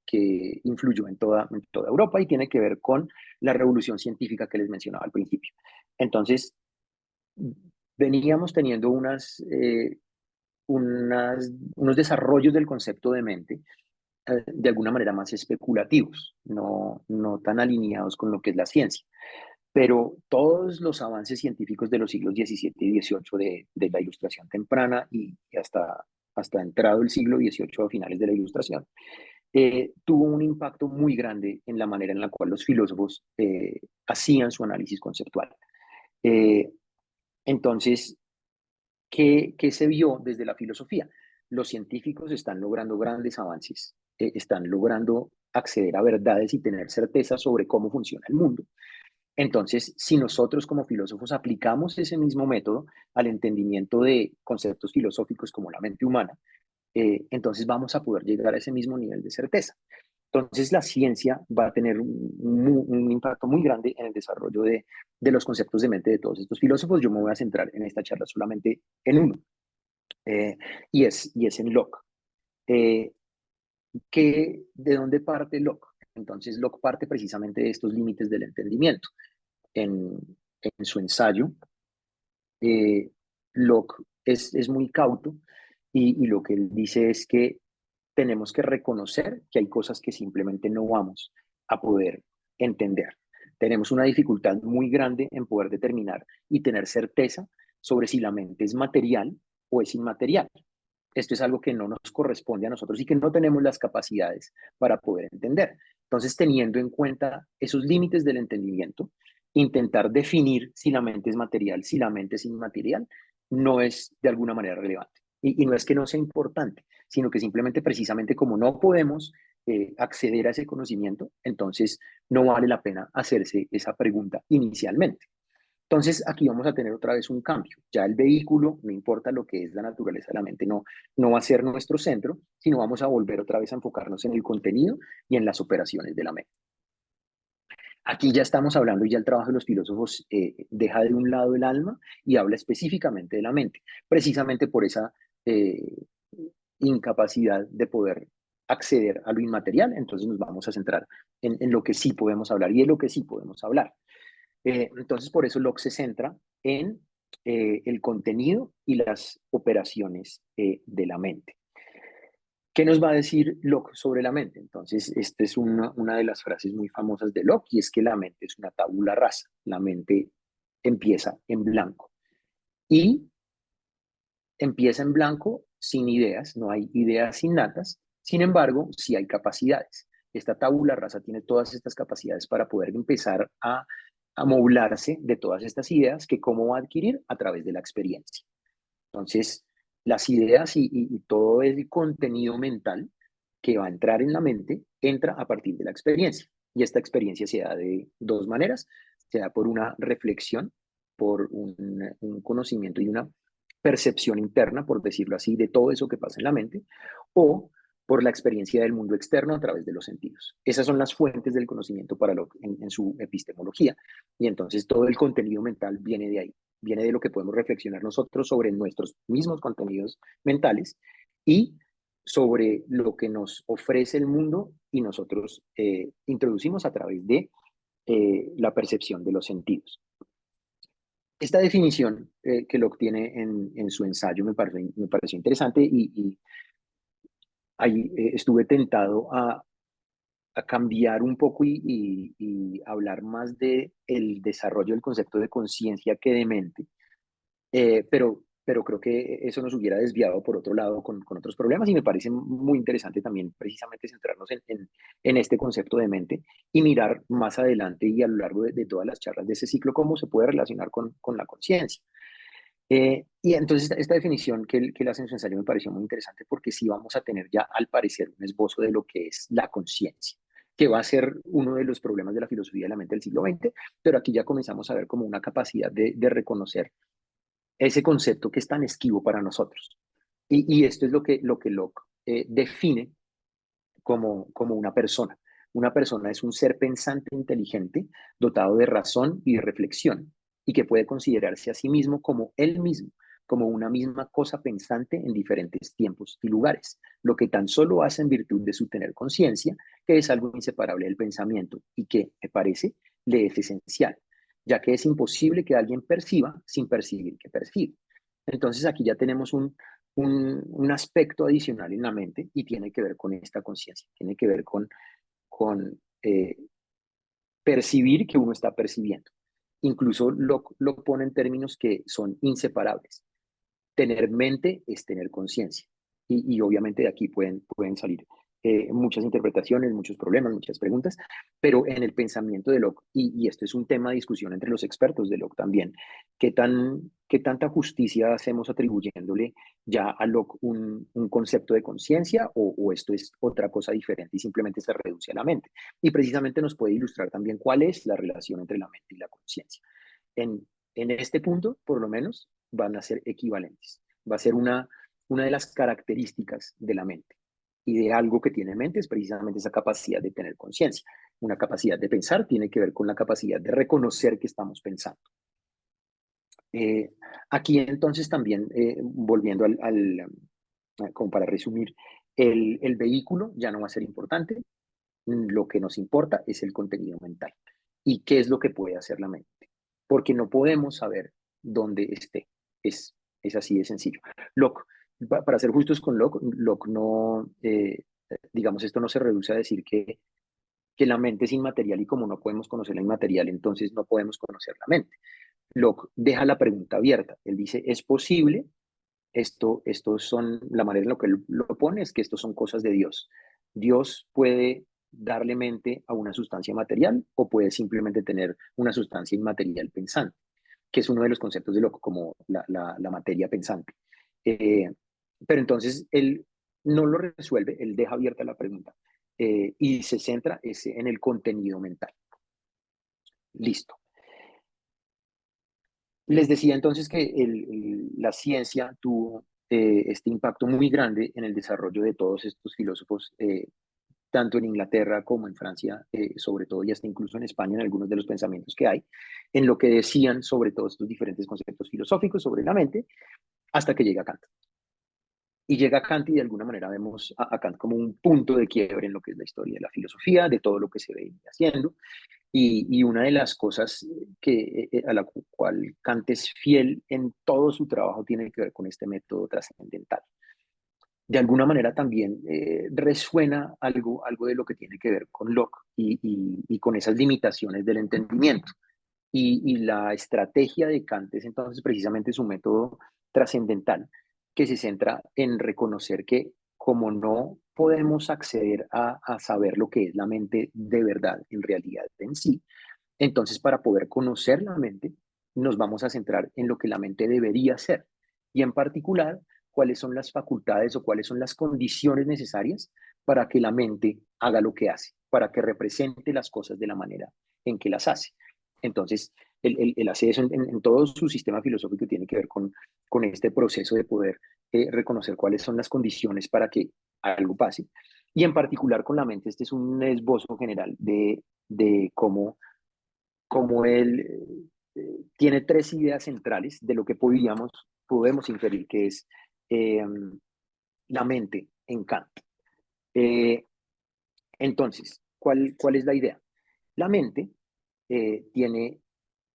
influyó en toda Europa y tiene que ver con la revolución científica que les mencionaba al principio. Entonces, veníamos teniendo unos desarrollos del concepto de mente de alguna manera más especulativos, no tan alineados con lo que es la ciencia. Pero todos los avances científicos de los siglos XVII y XVIII de la Ilustración temprana y hasta hasta entrado el siglo XVIII a finales de la Ilustración, tuvo un impacto muy grande en la manera en la cual los filósofos hacían su análisis conceptual. Eh, entonces, ¿qué se vio desde la filosofía? Los científicos están logrando grandes avances, están logrando acceder a verdades y tener certeza sobre cómo funciona el mundo. Entonces, si nosotros como filósofos aplicamos ese mismo método al entendimiento de conceptos filosóficos como la mente humana, entonces vamos a poder llegar a ese mismo nivel de certeza. Entonces, la ciencia va a tener un impacto muy grande en el desarrollo de los conceptos de mente de todos estos filósofos. Yo me voy a centrar en esta charla solamente en uno, eh, y es en Locke. Eh, ¿De dónde parte Locke? Entonces, Locke parte precisamente de estos límites del entendimiento. En, en su ensayo, Locke es muy cauto y lo que él dice es que tenemos que reconocer que hay cosas que simplemente no vamos a poder entender. Tenemos una dificultad muy grande en poder determinar y tener certeza sobre si la mente es material o es inmaterial. Esto es algo que no nos corresponde a nosotros y que no tenemos las capacidades para poder entender. Entonces, teniendo en cuenta esos límites del entendimiento, intentar definir si la mente es material, si la mente es inmaterial, no es de alguna manera relevante. Y no es que no sea importante, sino que simplemente precisamente como no podemos acceder a ese conocimiento, entonces no vale la pena hacerse esa pregunta inicialmente. Entonces, aquí vamos a tener otra vez un cambio. Ya el vehículo, no importa lo que es la naturaleza de la mente, no va a ser nuestro centro, sino vamos a volver otra vez a enfocarnos en el contenido y en las operaciones de la mente. Aquí ya estamos hablando y ya el trabajo de los filósofos deja de un lado el alma y habla específicamente de la mente, precisamente por esa eh, incapacidad de poder acceder a lo inmaterial. Entonces nos vamos a centrar en lo que sí podemos hablar y de lo que sí podemos hablar. Entonces, por eso Locke se centra en el contenido y las operaciones de la mente. ¿Qué nos va a decir Locke sobre la mente? Entonces, esta es una de las frases muy famosas de Locke, y es que la mente es una tabula rasa. La mente empieza en blanco. Y empieza en blanco sin ideas, no hay ideas innatas, sin embargo, sí hay capacidades. Esta tabula rasa tiene todas estas capacidades para poder empezar a moblarse de todas estas ideas que cómo va a adquirir a través de la experiencia. Entonces, las ideas y todo el contenido mental que va a entrar en la mente entra a partir de la experiencia. Y esta experiencia se da de dos maneras. Se da por una reflexión, por un conocimiento y una percepción interna, por decirlo así, de todo eso que pasa en la mente, o por la experiencia del mundo externo a través de los sentidos. Esas son las fuentes del conocimiento para en su epistemología. Y entonces todo el contenido mental viene de ahí, viene de lo que podemos reflexionar nosotros sobre nuestros mismos contenidos mentales y sobre lo que nos ofrece el mundo y nosotros introducimos a través de la percepción de los sentidos. Esta definición que lo obtiene en su ensayo me pareció interesante y ahí estuve tentado a cambiar un poco y hablar más de el desarrollo del concepto de conciencia que de mente, pero creo que eso nos hubiera desviado por otro lado con otros problemas y me parece muy interesante también precisamente centrarnos en este concepto de mente y mirar más adelante y a lo largo de todas las charlas de ese ciclo cómo se puede relacionar con la conciencia. Y entonces esta definición que él hace en su ensayo me pareció muy interesante porque sí vamos a tener ya al parecer un esbozo de lo que es la conciencia, que va a ser uno de los problemas de la filosofía de la mente del siglo XX, pero aquí ya comenzamos a ver como una capacidad de reconocer ese concepto que es tan esquivo para nosotros. Y esto es lo que Locke define como una persona. Una persona es un ser pensante inteligente, dotado de razón y de reflexión, y que puede considerarse a sí mismo como él mismo, como una misma cosa pensante en diferentes tiempos y lugares, lo que tan solo hace en virtud de su tener conciencia, que es algo inseparable del pensamiento y que, me parece, le es esencial, ya que es imposible que alguien perciba sin percibir que percibe. Entonces aquí ya tenemos un aspecto adicional en la mente y tiene que ver con esta conciencia, tiene que ver con percibir que uno está percibiendo. Incluso lo pone en términos que son inseparables. Tener mente es tener conciencia. y obviamente de aquí pueden salir muchas interpretaciones, muchos problemas, muchas preguntas, pero en el pensamiento de Locke, y esto es un tema de discusión entre los expertos de Locke también, qué tanta justicia hacemos atribuyéndole ya a Locke un concepto de conciencia o esto es otra cosa diferente y simplemente se reduce a la mente? Y precisamente nos puede ilustrar también cuál es la relación entre la mente y la conciencia. En este punto, por lo menos, van a ser equivalentes. Va a ser una de las características de la mente y de algo que tiene mente es precisamente esa capacidad de tener conciencia. Una capacidad de pensar tiene que ver con la capacidad de reconocer que estamos pensando. Aquí entonces también, volviendo como para resumir, el vehículo ya no va a ser importante, lo que nos importa es el contenido mental. ¿Y qué es lo que puede hacer la mente? Porque no podemos saber dónde esté. Es así de sencillo. Locke, para ser justos con Locke, Locke no, digamos, esto no se reduce a decir que la mente es inmaterial y como no podemos conocer la inmaterial, entonces no podemos conocer la mente. Locke deja la pregunta abierta. Él dice, ¿es posible? Esto son, la manera en la que él lo pone es que estos son cosas de Dios. Dios puede darle mente a una sustancia material o puede simplemente tener una sustancia inmaterial pensante, que es uno de los conceptos de Locke, como la materia pensante. Eh, pero entonces él no lo resuelve, él deja abierta la pregunta y se centra en el contenido mental. Listo. Les decía entonces que la ciencia tuvo este impacto muy grande en el desarrollo de todos estos filósofos, tanto en Inglaterra como en Francia, sobre todo, y hasta incluso en España, en algunos de los pensamientos que hay, en lo que decían sobre todos estos diferentes conceptos filosóficos sobre la mente, hasta que llega Kant. Y llega Kant y de alguna manera vemos a Kant como un punto de quiebre en lo que es la historia de la filosofía, de todo lo que se ve haciendo. Y una de las cosas a la cual Kant es fiel en todo su trabajo tiene que ver con este método trascendental. De alguna manera también resuena algo de lo que tiene que ver con Locke y con esas limitaciones del entendimiento. Y la estrategia de Kant es entonces precisamente su método trascendental, que se centra en reconocer que como no podemos acceder a saber lo que es la mente de verdad, en realidad en sí, entonces para poder conocer la mente, nos vamos a centrar en lo que la mente debería ser. Y en particular, cuáles son las facultades o cuáles son las condiciones necesarias para que la mente haga lo que hace, para que represente las cosas de la manera en que las hace. Entonces, él hace eso en todo su sistema filosófico, tiene que ver con este proceso de poder reconocer cuáles son las condiciones para que algo pase. Y en particular con la mente, este es un esbozo general de cómo él tiene tres ideas centrales de lo que podemos inferir que es eh, la mente en Kant. Eh, entonces, ¿cuál es la idea? La mente tiene,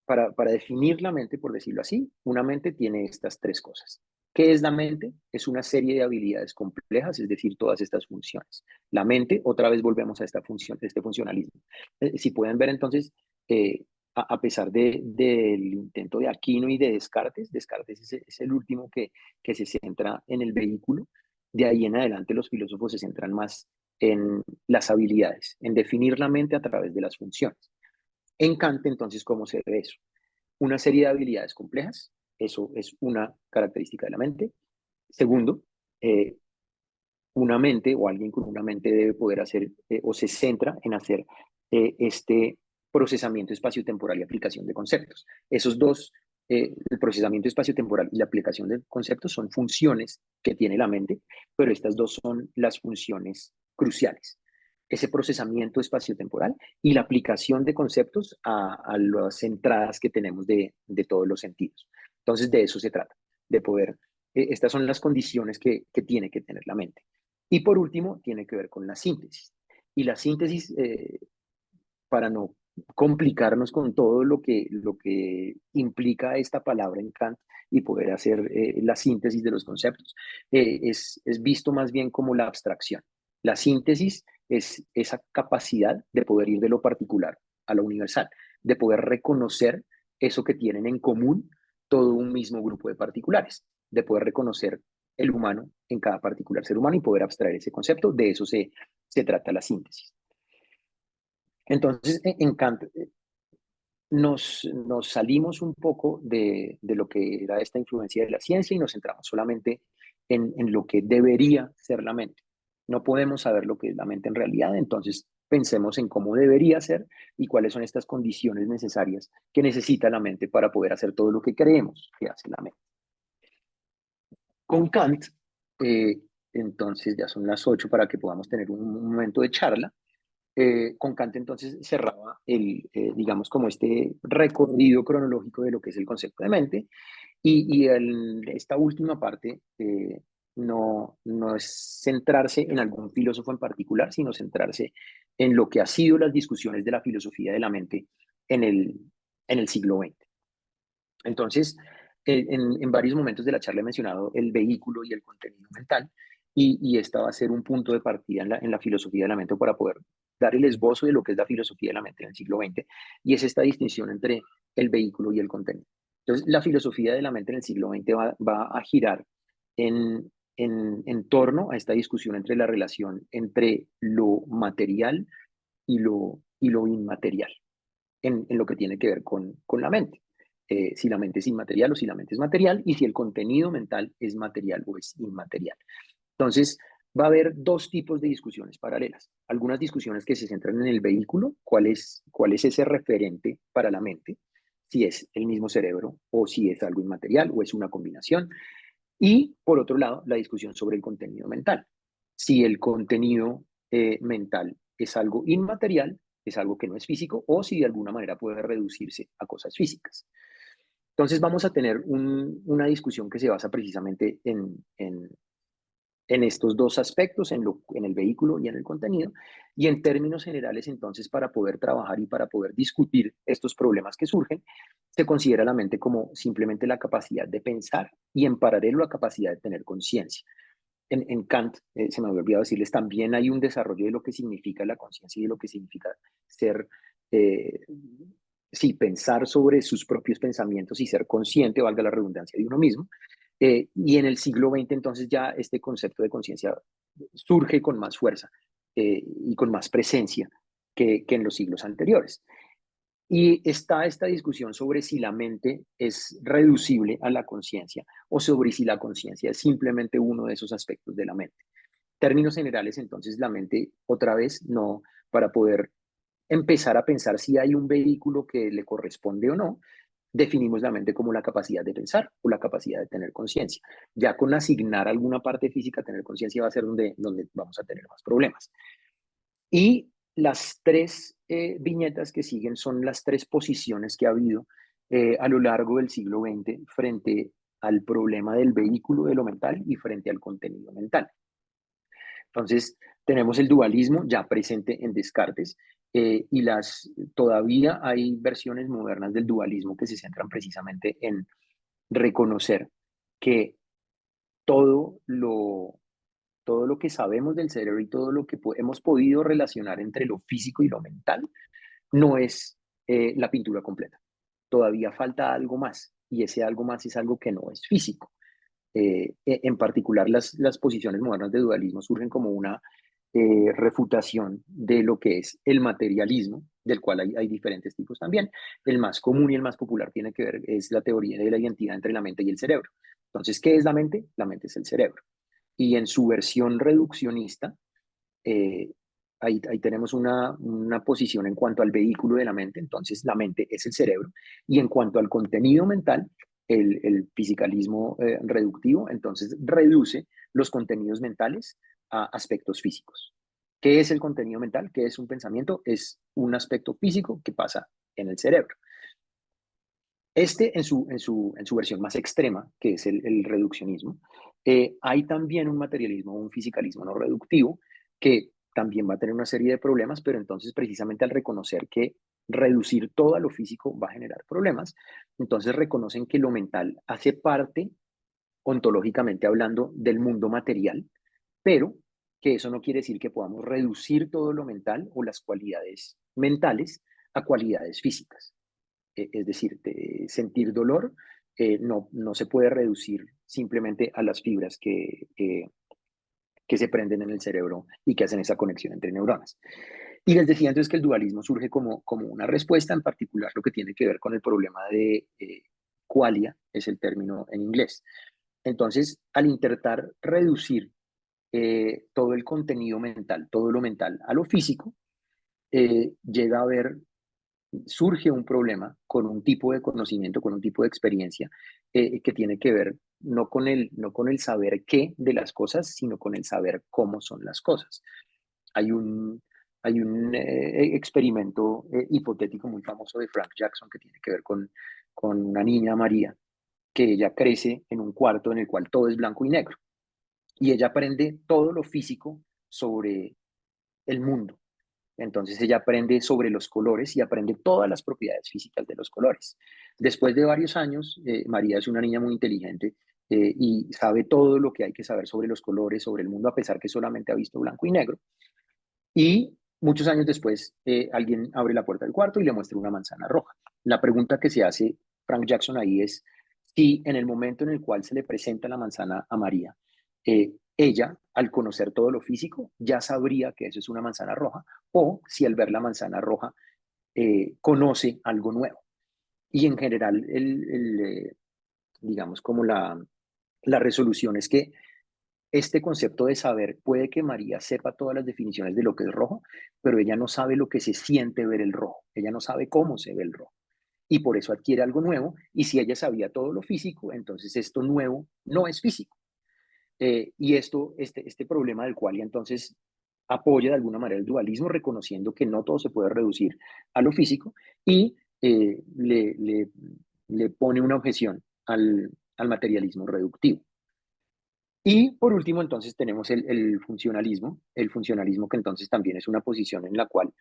para definir la mente, por decirlo así, una mente tiene estas tres cosas. ¿Qué es la mente? Es una serie de habilidades complejas, es decir, todas estas funciones. La mente, otra vez volvemos a esta función, este funcionalismo. Si pueden ver entonces, a pesar del intento de Aquino y de Descartes, Descartes es el último que se centra en el vehículo, de ahí en adelante los filósofos se centran más en las habilidades, en definir la mente a través de las funciones. En Kant, entonces, ¿cómo se ve eso? Una serie de habilidades complejas, eso es una característica de la mente. Segundo, una mente o alguien con una mente debe poder hacer o se centra en hacer este procesamiento espaciotemporal y aplicación de conceptos. Esos dos, el procesamiento espaciotemporal y la aplicación de conceptos son funciones que tiene la mente, pero estas dos son las funciones cruciales. Ese procesamiento espaciotemporal y la aplicación de conceptos a las entradas que tenemos de todos los sentidos. Entonces, de eso se trata, de poder, estas son las condiciones que tiene que tener la mente. Y por último, tiene que ver con la síntesis. Y la síntesis, para no complicarnos con todo lo que implica esta palabra en Kant y poder hacer la síntesis de los conceptos, es visto más bien como la abstracción. La síntesis es esa capacidad de poder ir de lo particular a lo universal, de poder reconocer eso que tienen en común todo un mismo grupo de particulares, de poder reconocer el humano en cada particular ser humano y poder abstraer ese concepto. De eso se trata la síntesis. Entonces, en Kant nos salimos un poco de lo que era esta influencia de la ciencia y nos centramos solamente en lo que debería ser la mente. No podemos saber lo que es la mente en realidad, entonces pensemos en cómo debería ser y cuáles son estas condiciones necesarias que necesita la mente para poder hacer todo lo que creemos que hace la mente. Con Kant, entonces ya son las 8 para que podamos tener un momento de charla. Con Kant entonces cerraba digamos, como este recorrido cronológico de lo que es el concepto de mente, y esta última parte no es centrarse en algún filósofo en particular, sino centrarse en lo que ha sido las discusiones de la filosofía de la mente en el siglo XX. Entonces, en varios momentos de la charla he mencionado el vehículo y el contenido mental, y esta va a ser un punto de partida en la filosofía de la mente para poder dar el esbozo de lo que es la filosofía de la mente en el siglo XX, y es esta distinción entre el vehículo y el contenido. Entonces, la filosofía de la mente en el siglo XX va a girar en torno a esta discusión entre la relación entre lo material y lo inmaterial, en lo que tiene que ver con la mente. Si la mente es inmaterial o si la mente es material, y si el contenido mental es material o es inmaterial. Entonces, va a haber dos tipos de discusiones paralelas. Algunas discusiones que se centran en el vehículo, cuál es ese referente para la mente, si es el mismo cerebro o si es algo inmaterial o es una combinación. Y por otro lado, la discusión sobre el contenido mental. Si el contenido mental es algo inmaterial, es algo que no es físico, o si de alguna manera puede reducirse a cosas físicas. Entonces vamos a tener una discusión que se basa precisamente en estos dos aspectos, en el vehículo y en el contenido, y en términos generales, entonces, para poder trabajar y para poder discutir estos problemas que surgen, se considera la mente como simplemente la capacidad de pensar y en paralelo la capacidad de tener conciencia. En Kant, se me había olvidado decirles, también hay un desarrollo de lo que significa la conciencia y de lo que significa ser, eh, sí, pensar sobre sus propios pensamientos y ser consciente, valga la redundancia, de uno mismo. Y en el siglo XX entonces ya este concepto de conciencia surge con más fuerza y con más presencia que en los siglos anteriores. Y está esta discusión sobre si la mente es reducible a la conciencia o sobre si la conciencia es simplemente uno de esos aspectos de la mente. Términos generales, entonces, la mente, otra vez, no, para poder empezar a pensar si hay un vehículo que le corresponde o no, definimos la mente como la capacidad de pensar o la capacidad de tener conciencia. Ya con asignar alguna parte física a tener conciencia va a ser donde vamos a tener más problemas. Y las tres viñetas que siguen son las tres posiciones que ha habido a lo largo del siglo XX frente al problema del vehículo de lo mental y frente al contenido mental. Entonces, tenemos el dualismo ya presente en Descartes y todavía hay versiones modernas del dualismo que se centran precisamente en reconocer que todo lo que sabemos del cerebro y todo lo que hemos podido relacionar entre lo físico y lo mental no es la pintura completa. Todavía falta algo más y ese algo más es algo que no es físico. En particular, las posiciones modernas de dualismo surgen como una refutación de lo que es el materialismo, del cual hay diferentes tipos también. El más común y el más popular tiene que ver, es la teoría de la identidad entre la mente y el cerebro. Entonces, ¿qué es la mente? La mente es el cerebro. Y en su versión reduccionista, eh, ahí tenemos una posición en cuanto al vehículo de la mente, entonces la mente es el cerebro, y en cuanto al contenido mental, el fisicalismo reductivo, entonces reduce los contenidos mentales a aspectos físicos. ¿Qué es el contenido mental? ¿Qué es un pensamiento? Es un aspecto físico que pasa en el cerebro. En su versión más extrema, que es el reduccionismo, hay también un materialismo, un fisicalismo no reductivo, que también va a tener una serie de problemas, pero entonces precisamente al reconocer que reducir todo a lo físico va a generar problemas, entonces reconocen que lo mental hace parte, ontológicamente hablando, del mundo material, pero que eso no quiere decir que podamos reducir todo lo mental o las cualidades mentales a cualidades físicas. Es decir, sentir dolor no se puede reducir simplemente a las fibras que se prenden en el cerebro y que hacen esa conexión entre neuronas. Y les decía entonces que el dualismo surge como una respuesta, en particular lo que tiene que ver con el problema de qualia, es el término en inglés. Entonces, al intentar reducir todo el contenido mental, todo lo mental a lo físico, llega a haber, surge un problema con un tipo de conocimiento, con un tipo de experiencia que tiene que ver no con el saber qué de las cosas, sino con el saber cómo son las cosas. Hay un, hay un experimento hipotético muy famoso de Frank Jackson que tiene que ver con una niña, María, que ella crece en un cuarto en el cual todo es blanco y negro. Y ella aprende todo lo físico sobre el mundo. Entonces ella aprende sobre los colores y aprende todas las propiedades físicas de los colores. Después de varios años, María es una niña muy inteligente y sabe todo lo que hay que saber sobre los colores, sobre el mundo, a pesar que solamente ha visto blanco y negro. Y muchos años después, alguien abre la puerta del cuarto y le muestra una manzana roja. La pregunta que se hace Frank Jackson ahí es si en el momento en el cual se le presenta la manzana a María, ella, al conocer todo lo físico, ya sabría que eso es una manzana roja, o si al ver la manzana roja conoce algo nuevo. Y en general, digamos, como la resolución es que este concepto de saber, puede que María sepa todas las definiciones de lo que es rojo, pero ella no sabe lo que se siente ver el rojo, ella no sabe cómo se ve el rojo. Y por eso adquiere algo nuevo, y si ella sabía todo lo físico, entonces esto nuevo no es físico. Y este problema del cual entonces apoya de alguna manera el dualismo, reconociendo que no todo se puede reducir a lo físico, y le pone una objeción al materialismo reductivo. Y por último, entonces tenemos el funcionalismo que entonces también es una posición en la cual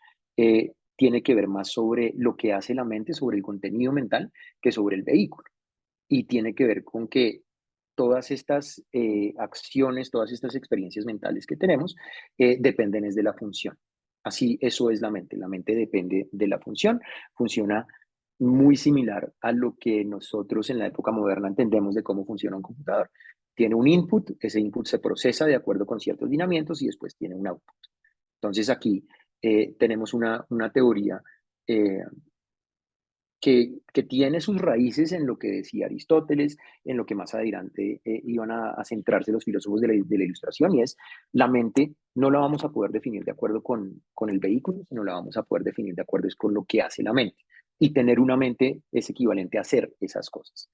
tiene que ver más sobre lo que hace la mente, sobre el contenido mental, que sobre el vehículo. Y tiene que ver con que todas estas acciones, todas estas experiencias mentales que tenemos, dependen es de la función. Así, eso es la mente. La mente depende de la función. Funciona muy similar a lo que nosotros en la época moderna entendemos de cómo funciona un computador. Tiene un input, ese input se procesa de acuerdo con ciertos lineamientos y después tiene un output. Entonces aquí tenemos una teoría eh, que tiene sus raíces en lo que decía Aristóteles, en lo que más adelante iban a centrarse los filósofos de la Ilustración, y es la mente no la vamos a poder definir de acuerdo con el vehículo, sino la vamos a poder definir de acuerdo con lo que hace la mente. Y tener una mente es equivalente a hacer esas cosas.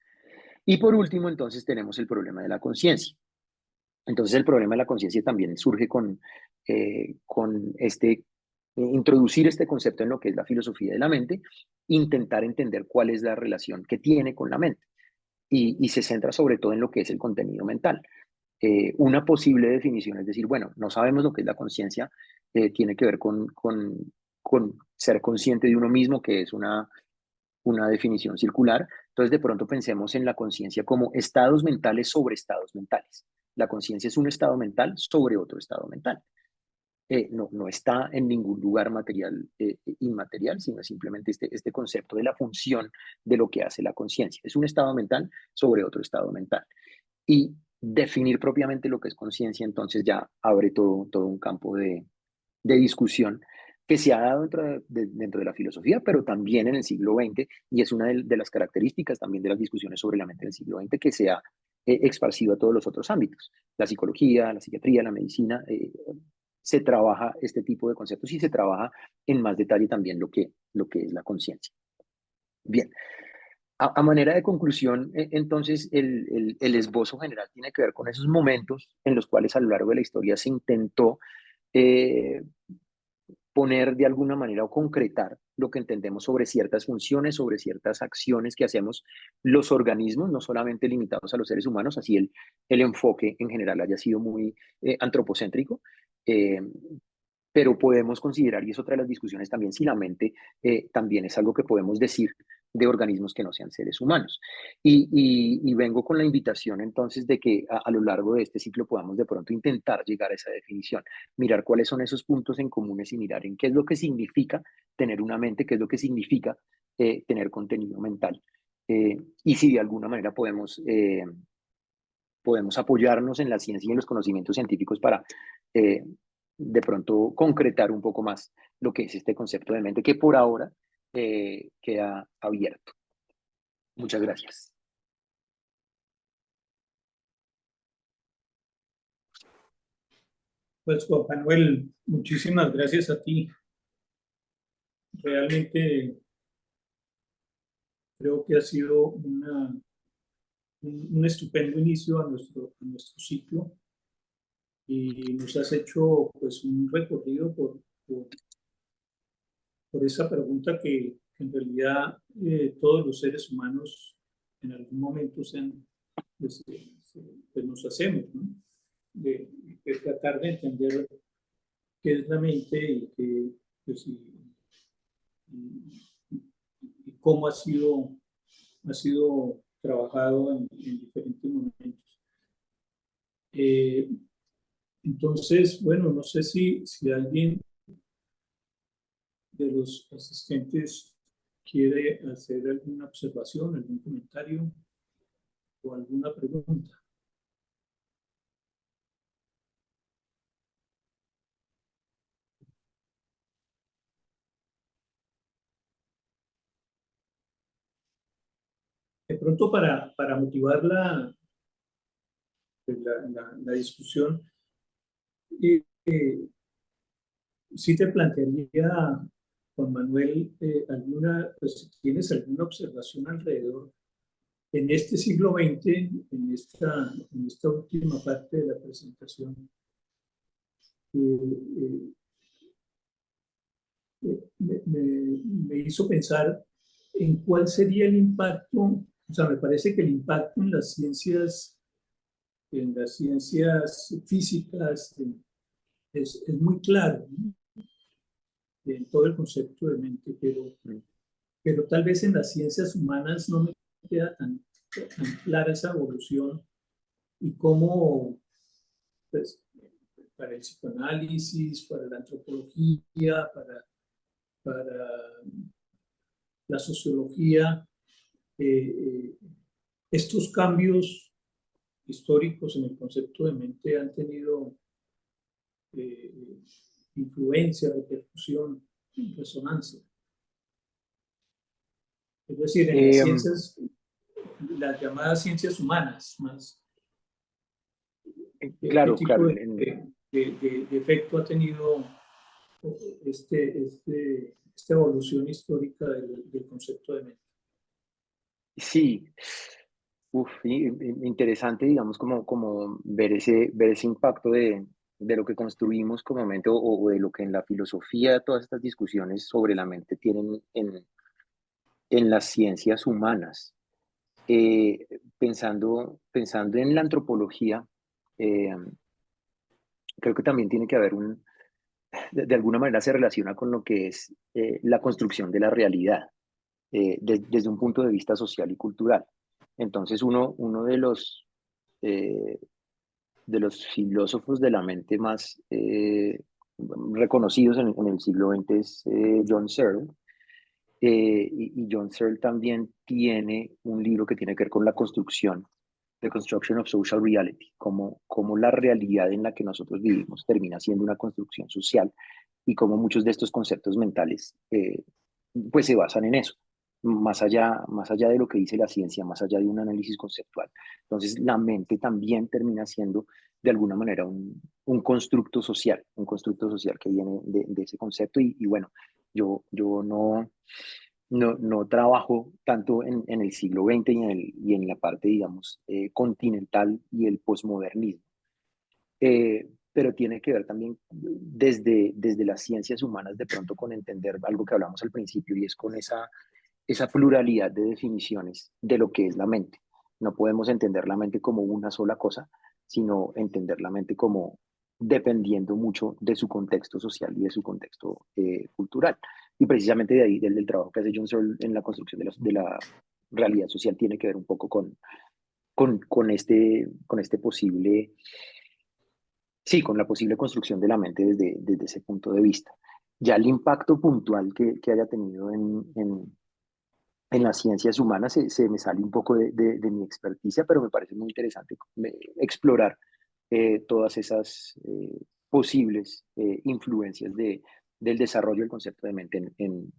Y por último, entonces tenemos el problema de la conciencia. Entonces el problema de la conciencia también surge con introducir este concepto en lo que es la filosofía de la mente, intentar entender cuál es la relación que tiene con la mente y se centra sobre todo en lo que es el contenido mental. Una posible definición es decir, bueno, no sabemos lo que es la conciencia, tiene que ver con ser consciente de uno mismo, que es una definición circular. Entonces, de pronto pensemos en la conciencia como estados mentales sobre estados mentales. La conciencia es un estado mental sobre otro estado mental. No está en ningún lugar material, inmaterial, sino simplemente este concepto de la función de lo que hace la conciencia. Es un estado mental sobre otro estado mental. Y definir propiamente lo que es conciencia, entonces ya abre todo un campo de discusión que se ha dado dentro de la filosofía, pero también en el siglo XX, y es una de las características también de las discusiones sobre la mente en el siglo XX, que se ha esparcido a todos los otros ámbitos, la psicología, la psiquiatría, la medicina, se trabaja este tipo de conceptos y se trabaja en más detalle también lo que es la conciencia. Bien, a manera de conclusión, entonces el esbozo general tiene que ver con esos momentos en los cuales a lo largo de la historia se intentó eh, poner de alguna manera o concretar lo que entendemos sobre ciertas funciones, sobre ciertas acciones que hacemos los organismos, no solamente limitados a los seres humanos, así el enfoque en general haya sido muy antropocéntrico, eh, pero podemos considerar, y es otra de las discusiones también, si la mente también es algo que podemos decir de organismos que no sean seres humanos. Y vengo con la invitación entonces de que a lo largo de este ciclo podamos de pronto intentar llegar a esa definición, mirar cuáles son esos puntos en comunes y mirar en qué es lo que significa tener una mente, qué es lo que significa tener contenido mental. y si de alguna manera podemos apoyarnos en la ciencia y en los conocimientos científicos para eh, de pronto concretar un poco más lo que es este concepto de mente que por ahora queda abierto. Muchas gracias. Pues Juan Manuel, muchísimas gracias a ti. Realmente creo que ha sido un estupendo inicio a nuestro ciclo y nos has hecho pues un recorrido por esa pregunta que en realidad todos los seres humanos en algún momento pues, pues nos hacemos, ¿no? De tratar de entender qué es la mente pues, y cómo ha sido trabajado en diferentes momentos. Entonces, bueno, no sé si alguien de los asistentes quiere hacer alguna observación, algún comentario o alguna pregunta. De pronto, para motivar la discusión, eh, sí te plantearía, Juan Manuel, pues, si tienes alguna observación alrededor en este siglo XX, en esta última parte de la presentación. eh, me hizo pensar en cuál sería el impacto, o sea, me parece que el impacto en las ciencias físicas es muy claro, ¿no? En todo el concepto de mente, pero tal vez en las ciencias humanas no me queda tan clara esa evolución y cómo, pues, para el psicoanálisis, para la antropología, para la sociología, eh, estos cambios históricos en el concepto de mente han tenido eh, influencia, repercusión, resonancia. Es decir, en las ciencias, las llamadas ciencias humanas, más, ¿qué Claro, tipo claro. de efecto ha tenido esta evolución histórica del concepto de mente? Sí, interesante, digamos, como ver ese impacto de lo que construimos como mente o de lo que en la filosofía todas estas discusiones sobre la mente tienen en las ciencias humanas. Pensando en la antropología, eh, creo que también tiene que haber de alguna manera se relaciona con lo que es la construcción de la realidad desde un punto de vista social y cultural. Entonces, uno eh, de los filósofos de la mente más reconocidos en el siglo XX es John Searle. Y John Searle también tiene un libro que tiene que ver con la construcción, The Construction of Social Reality, como la realidad en la que nosotros vivimos termina siendo una construcción social y cómo muchos de estos conceptos mentales pues se basan en eso, más allá de lo que dice la ciencia, más allá de un análisis conceptual. Entonces, la mente también termina siendo de alguna manera un constructo social que viene de ese concepto y bueno, yo no trabajo tanto en el siglo XX y en la parte, digamos, continental y el posmodernismo, pero tiene que ver también desde las ciencias humanas de pronto con entender algo que hablamos al principio y es con esa pluralidad de definiciones de lo que es la mente. No podemos entender la mente como una sola cosa, sino entender la mente como dependiendo mucho de su contexto social y de su contexto cultural. Y precisamente de ahí, del trabajo que hace John Searle en la construcción de la realidad social, tiene que ver un poco con este posible, sí, con la posible construcción de la mente desde ese punto de vista. Ya el impacto puntual que haya tenido en las ciencias humanas se me sale un poco de mi experticia, pero me parece muy interesante explorar todas esas posibles influencias del desarrollo del concepto de mente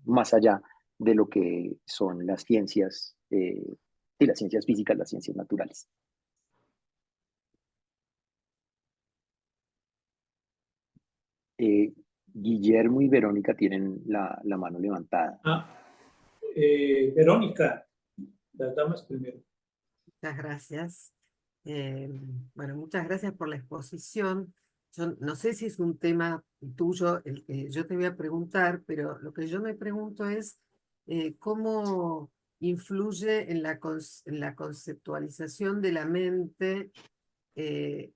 más allá de lo que son las ciencias y las ciencias físicas, las ciencias naturales. Eh, Guillermo y Verónica tienen la mano levantada. Verónica, las damas primero. Muchas gracias. Bueno, muchas gracias por la exposición. Yo no sé si es un tema tuyo el que yo te voy a preguntar, pero lo que yo me pregunto es cómo influye en en la conceptualización de la mente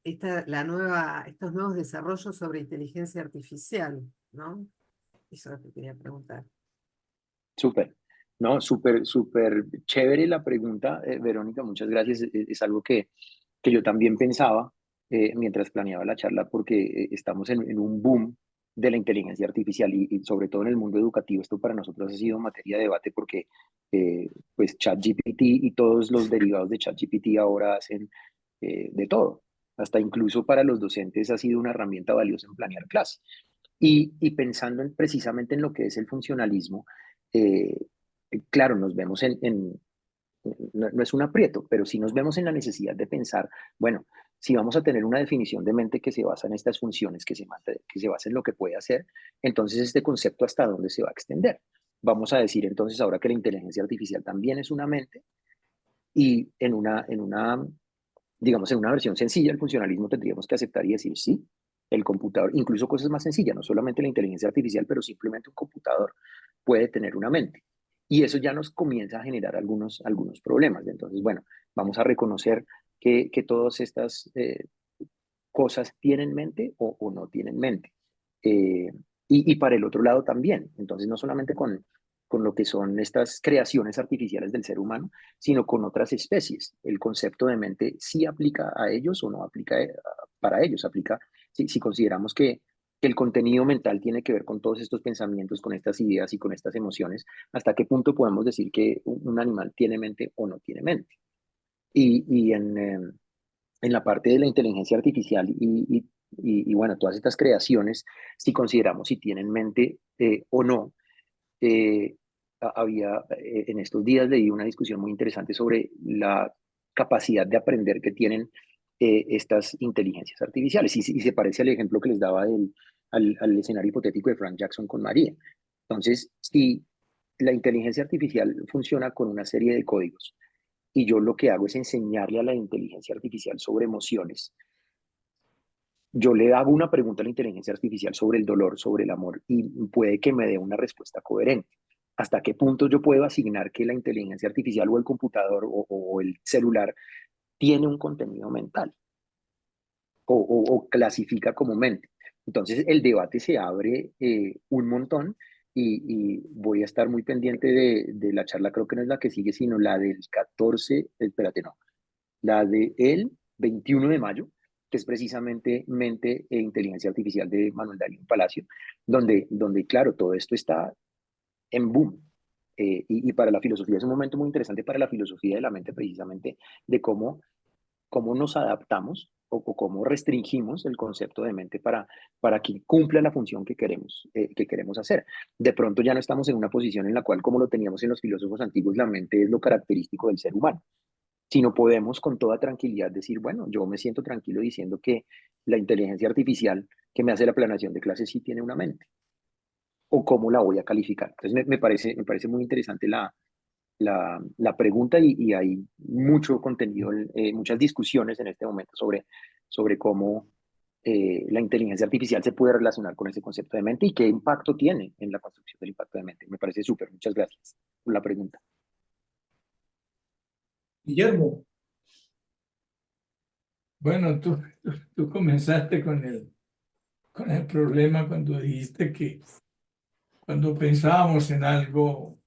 estos nuevos desarrollos sobre inteligencia artificial, ¿no? Eso es lo que quería preguntar. Súper, no, súper chévere la pregunta, Verónica, muchas gracias. Es algo que yo también pensaba mientras planeaba la charla, porque estamos en un boom de la inteligencia artificial y sobre todo en el mundo educativo. Esto para nosotros ha sido materia de debate porque pues ChatGPT y todos los derivados de ChatGPT ahora hacen de todo. Hasta incluso para los docentes ha sido una herramienta valiosa en planear clases. Y pensando precisamente en lo que es el funcionalismo, eh, claro, nos vemos no es un aprieto, pero sí nos vemos en la necesidad de pensar, bueno, si vamos a tener una definición de mente que se basa en estas funciones, que se basa en lo que puede hacer, entonces este concepto hasta dónde se va a extender. Vamos a decir entonces ahora que la inteligencia artificial también es una mente y digamos, en una versión sencilla, el funcionalismo tendríamos que aceptar y decir sí, el computador, incluso cosas más sencillas, no solamente la inteligencia artificial, pero simplemente un computador puede tener una mente. Y eso ya nos comienza a generar algunos problemas. Entonces, bueno, vamos a reconocer que todas estas cosas tienen mente o no tienen mente. Eh, y para el otro lado también. Entonces, no solamente con lo que son estas creaciones artificiales del ser humano, sino con otras especies. El concepto de mente sí aplica a ellos o no aplica para ellos. Aplica si consideramos que el contenido mental tiene que ver con todos estos pensamientos, con estas ideas y con estas emociones, hasta qué punto podemos decir que un animal tiene mente o no tiene mente. Y en la parte de la inteligencia artificial bueno, todas estas creaciones, si consideramos si tienen mente o no, en estos días leí una discusión muy interesante sobre la capacidad de aprender que tienen estas inteligencias artificiales y se parece al ejemplo que les daba al escenario hipotético de Frank Jackson con María. Entonces, si la inteligencia artificial funciona con una serie de códigos y yo lo que hago es enseñarle a la inteligencia artificial sobre emociones, yo le hago una pregunta a la inteligencia artificial sobre el dolor, sobre el amor, y puede que me dé una respuesta coherente. ¿Hasta qué punto yo puedo asignar que la inteligencia artificial o el computador o el celular tiene un contenido mental o clasifica como mente? Entonces el debate se abre un montón y voy a estar muy pendiente de la charla, creo que no es la que sigue, sino la del 14, espérate, no, la del 21 de mayo, que es precisamente Mente e Inteligencia Artificial de Manuel Darío Palacio, donde claro, todo esto está en boom. Y para la filosofía es un momento muy interesante para la filosofía de la mente, precisamente de cómo nos adaptamos o cómo restringimos el concepto de mente para que cumpla la función que queremos hacer. De pronto ya no estamos en una posición en la cual, como lo teníamos en los filósofos antiguos, la mente es lo característico del ser humano, sino podemos con toda tranquilidad decir, bueno, yo me siento tranquilo diciendo que la inteligencia artificial que me hace la planeación de clases sí tiene una mente, o cómo la voy a calificar. Entonces me parece muy interesante la pregunta y hay mucho contenido, muchas discusiones en este momento sobre cómo la inteligencia artificial se puede relacionar con ese concepto de mente y qué impacto tiene en la construcción del impacto de mente. Me parece súper, muchas gracias por la pregunta. Guillermo. Bueno, tú comenzaste con el problema cuando dijiste que cuando pensábamos en algo,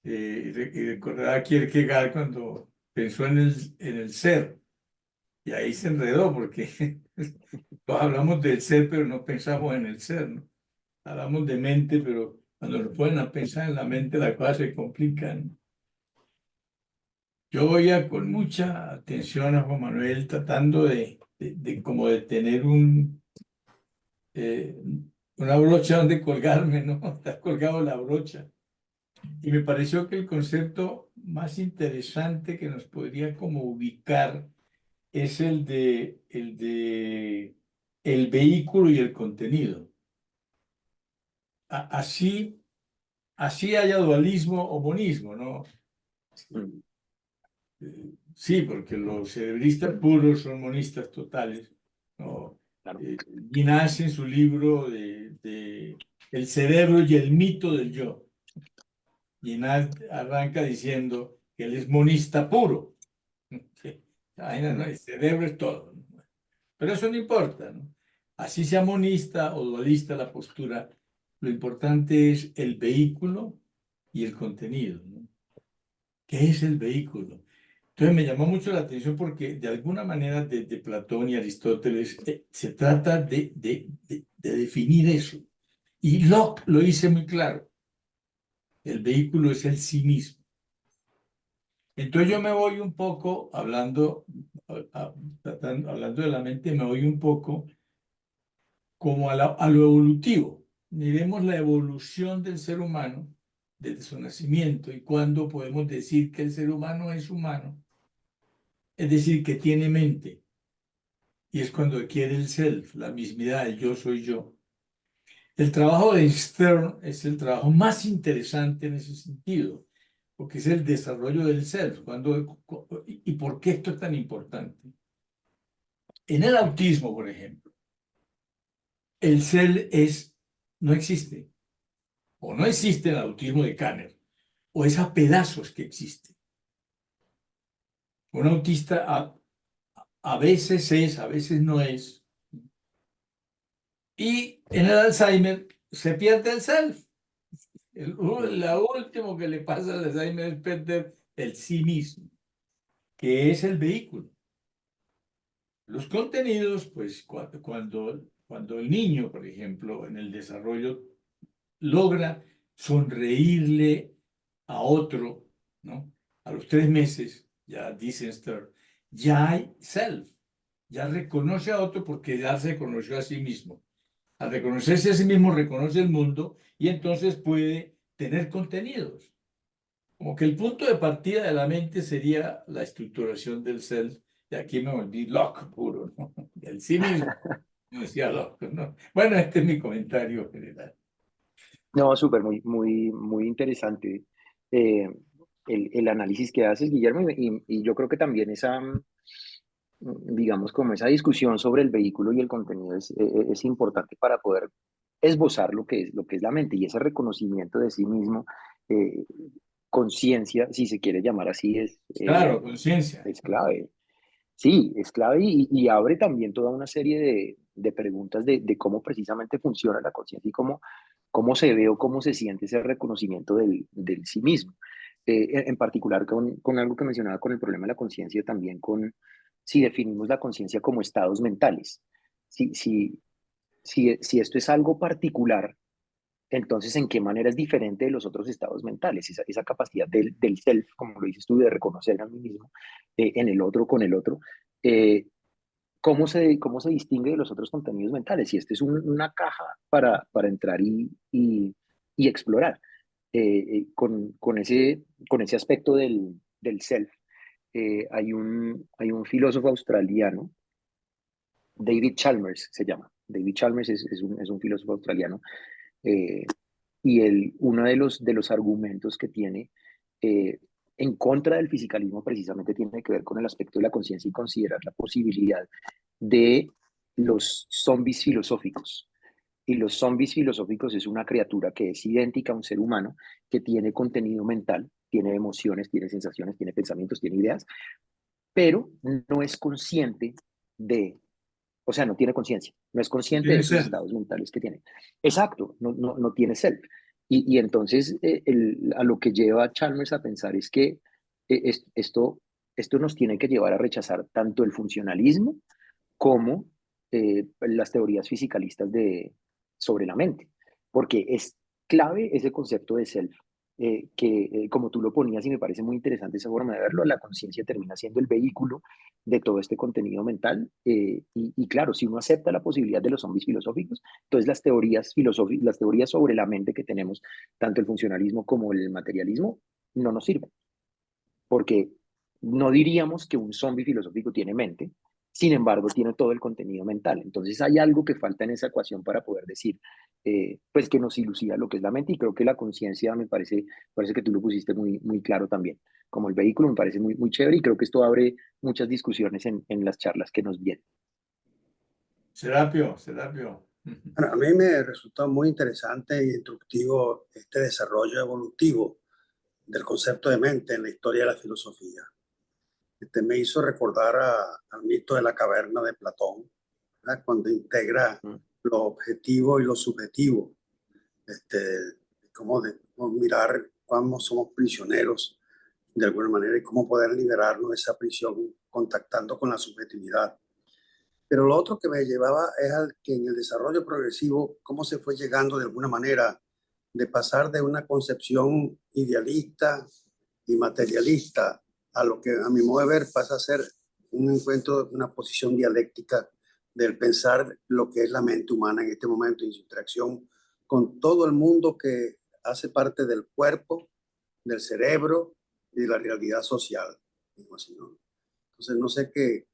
y recordaba a Kierkegaard cuando pensó en el ser, y ahí se enredó porque todos hablamos del ser, pero no pensamos en el ser, ¿no? Hablamos de mente, pero cuando nos ponen a pensar en la mente, las cosas se complican. Yo oía con mucha atención a Juan Manuel tratando como de tener eh, una brocha donde colgarme, ¿no? Está colgado la brocha. Y me pareció que el concepto más interesante que nos podría como ubicar es el de el vehículo y el contenido. Así haya dualismo o monismo, ¿no? Mm, Sí, porque los cerebristas puros son monistas totales, ¿no? claro. Guinness en su libro de El cerebro y el mito del yo. Guinness arranca diciendo que él es monista puro. Sí. Ay, no, no, el cerebro es todo, ¿no? Pero eso no importa, ¿no? Así sea monista o dualista la postura, lo importante es el vehículo y el contenido, ¿no? ¿Qué es el vehículo? Entonces me llamó mucho la atención porque de alguna manera desde Platón y Aristóteles se trata de definir eso. Y Locke lo dice muy claro. El vehículo es el sí mismo. Entonces yo me voy un poco hablando de la mente, me voy un poco como a lo evolutivo. Miremos la evolución del ser humano desde su nacimiento y cuándo podemos decir que el ser humano es humano, es decir, que tiene mente. Y es cuando adquiere el self, la mismidad, el yo soy yo. El trabajo de Stern es el trabajo más interesante en ese sentido, porque es el desarrollo del self. ¿Y por qué esto es tan importante? En el autismo, por ejemplo, el self no existe, o no existe el autismo de Kanner, o es a pedazos que existe. Un autista a veces es, a veces no es. Y en el Alzheimer se pierde el self. Lo último que le pasa al Alzheimer es perder el sí mismo, que es el vehículo. Los contenidos, pues cuando el niño, por ejemplo, en el desarrollo logra sonreírle a otro, ¿no? A los 3 meses, ya dice Stern, ya hay self, ya reconoce a otro porque ya se conoció a sí mismo. Al reconocerse a sí mismo, reconoce el mundo y entonces puede tener contenidos. Como que el punto de partida de la mente sería la estructuración del self, y aquí me volví Locke puro, ¿no? El sí mismo, como decía Locke, ¿no? Bueno, este es mi comentario general. No, súper, muy, muy, muy interesante eh, el análisis que haces, Guillermo, y yo creo que también digamos, como esa discusión sobre el vehículo y el contenido es importante para poder esbozar lo que es la mente y ese reconocimiento de sí mismo, eh, conciencia, si se quiere llamar así, Claro, conciencia. es clave. Sí, es clave y abre también toda una serie de preguntas de cómo precisamente funciona la conciencia y cómo se ve o cómo se siente ese reconocimiento del sí mismo. En particular con algo que mencionaba con el problema de la conciencia, también con si definimos la conciencia como estados mentales. Si, si, si esto es algo particular, entonces, ¿en qué manera es diferente de los otros estados mentales? Esa capacidad del self, como lo dices tú, de reconocer a mí mismo en el otro, con el otro. eh, ¿Cómo se distingue de los otros contenidos mentales? Si este es una caja para entrar y explorar con ese aspecto del self. Hay un filósofo australiano, David Chalmers se llama. David Chalmers es un filósofo australiano eh, y uno de los argumentos que tiene eh, en contra del fisicalismo precisamente tiene que ver con el aspecto de la conciencia y considerar la posibilidad de los zombies filosóficos. Y los zombies filosóficos es una criatura que es idéntica a un ser humano, que tiene contenido mental, tiene emociones, tiene sensaciones, tiene pensamientos, tiene ideas, pero no es consciente o sea, no tiene conciencia, no es consciente de Tiene esos self. estados mentales que tiene. Exacto, no tiene self. Y entonces a lo que lleva a Chalmers a pensar es que esto nos tiene que llevar a rechazar tanto el funcionalismo como las teorías fisicalistas sobre la mente, porque es clave ese concepto de self, como tú lo ponías y me parece muy interesante esa forma de verlo, la conciencia termina siendo el vehículo de todo este contenido mental. Y claro, si uno acepta la posibilidad de los zombies filosóficos, entonces las teorías filosóficas, las teorías sobre la mente que tenemos, tanto el funcionalismo como el materialismo, no nos sirven, porque no diríamos que un zombie filosófico tiene mente, sin embargo tiene todo el contenido mental. Entonces hay algo que falta en esa ecuación para poder decir, pues que nos ilucida lo que es la mente, y creo que la conciencia parece que tú lo pusiste muy claro también. Como el vehículo me parece muy chévere, y creo que esto abre muchas discusiones en las charlas que nos vienen. Serapio, Serapio. Bueno, a mí me resultó muy interesante e instructivo este desarrollo evolutivo del concepto de mente en la historia de la filosofía. Me hizo recordar al mito de la caverna de Platón, ¿verdad? Cuando integra Mm. lo objetivo y lo subjetivo, cómo mirar cómo somos prisioneros de alguna manera y cómo poder liberarnos de esa prisión contactando con la subjetividad. Pero lo otro que me llevaba es al que en el desarrollo progresivo, cómo se fue llegando de alguna manera de pasar de una concepción idealista y materialista a lo que a mi modo de ver pasa a ser un encuentro, una posición dialéctica del pensar lo que es la mente humana en este momento y su interacción con todo el mundo que hace parte del cuerpo, del cerebro y de la realidad social, digo así, ¿no? Entonces, no sé qué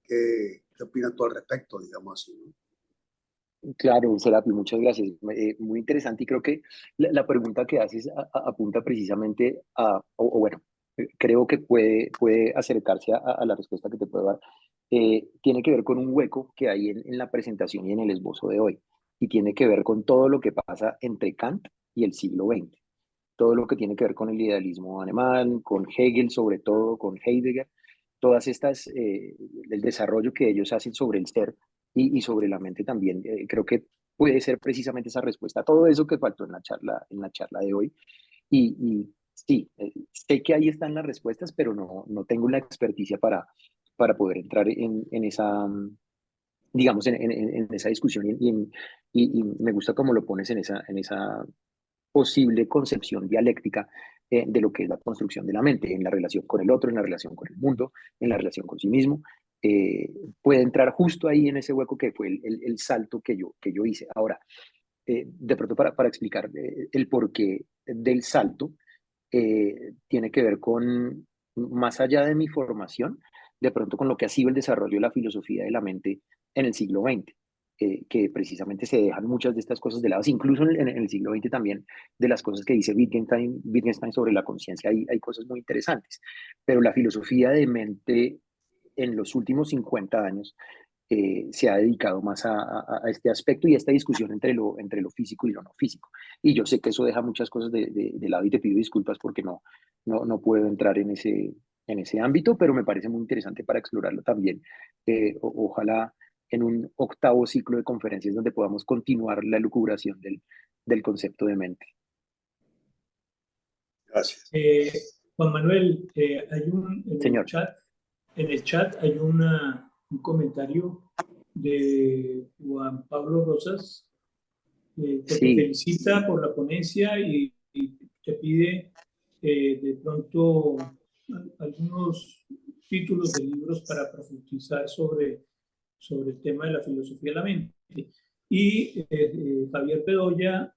opinas tú al respecto, digamos así, ¿no? Claro, Serapio, muchas gracias. Muy interesante, y creo que la pregunta que haces apunta precisamente o bueno, creo que puede acercarse a la respuesta que te puedo dar. Tiene que ver con un hueco que hay en la presentación y en el esbozo de hoy, y tiene que ver con todo lo que pasa entre Kant y el siglo XX, todo lo que tiene que ver con el idealismo alemán, con Hegel sobre todo, con Heidegger, todas estas, el desarrollo que ellos hacen sobre el ser y sobre la mente también. Creo que puede ser precisamente esa respuesta a todo eso que faltó en la charla de hoy. Y sí, sé que ahí están las respuestas, pero no tengo la experticia para poder entrar en esa, digamos, en esa discusión, y me gusta cómo lo pones en esa posible concepción dialéctica de lo que es la construcción de la mente, en la relación con el otro, en la relación con el mundo, en la relación con sí mismo. Puede entrar justo ahí en ese hueco que fue el salto que yo hice. Ahora, de pronto para explicar el porqué del salto, tiene que ver con, más allá de mi formación, de pronto con lo que ha sido el desarrollo de la filosofía de la mente en el siglo XX, que precisamente se dejan muchas de estas cosas de lado, incluso en el siglo XX también, de las cosas que dice Wittgenstein sobre la conciencia, hay cosas muy interesantes, pero la filosofía de mente en los últimos 50 años se ha dedicado más a este aspecto y a esta discusión entre lo físico y lo no físico. Y yo sé que eso deja muchas cosas de lado, y te pido disculpas porque no puedo entrar en ese ámbito, pero me parece muy interesante para explorarlo también. Ojalá en un octavo ciclo de conferencias donde podamos continuar la elucubración del concepto de mente. Gracias. Juan Manuel, hay Señor. en el chat hay un comentario de Juan Pablo Rosas, que te Sí, felicita por la ponencia y te pide de pronto algunos títulos de libros para profundizar sobre el tema de la filosofía de la mente. Y Javier Bedoya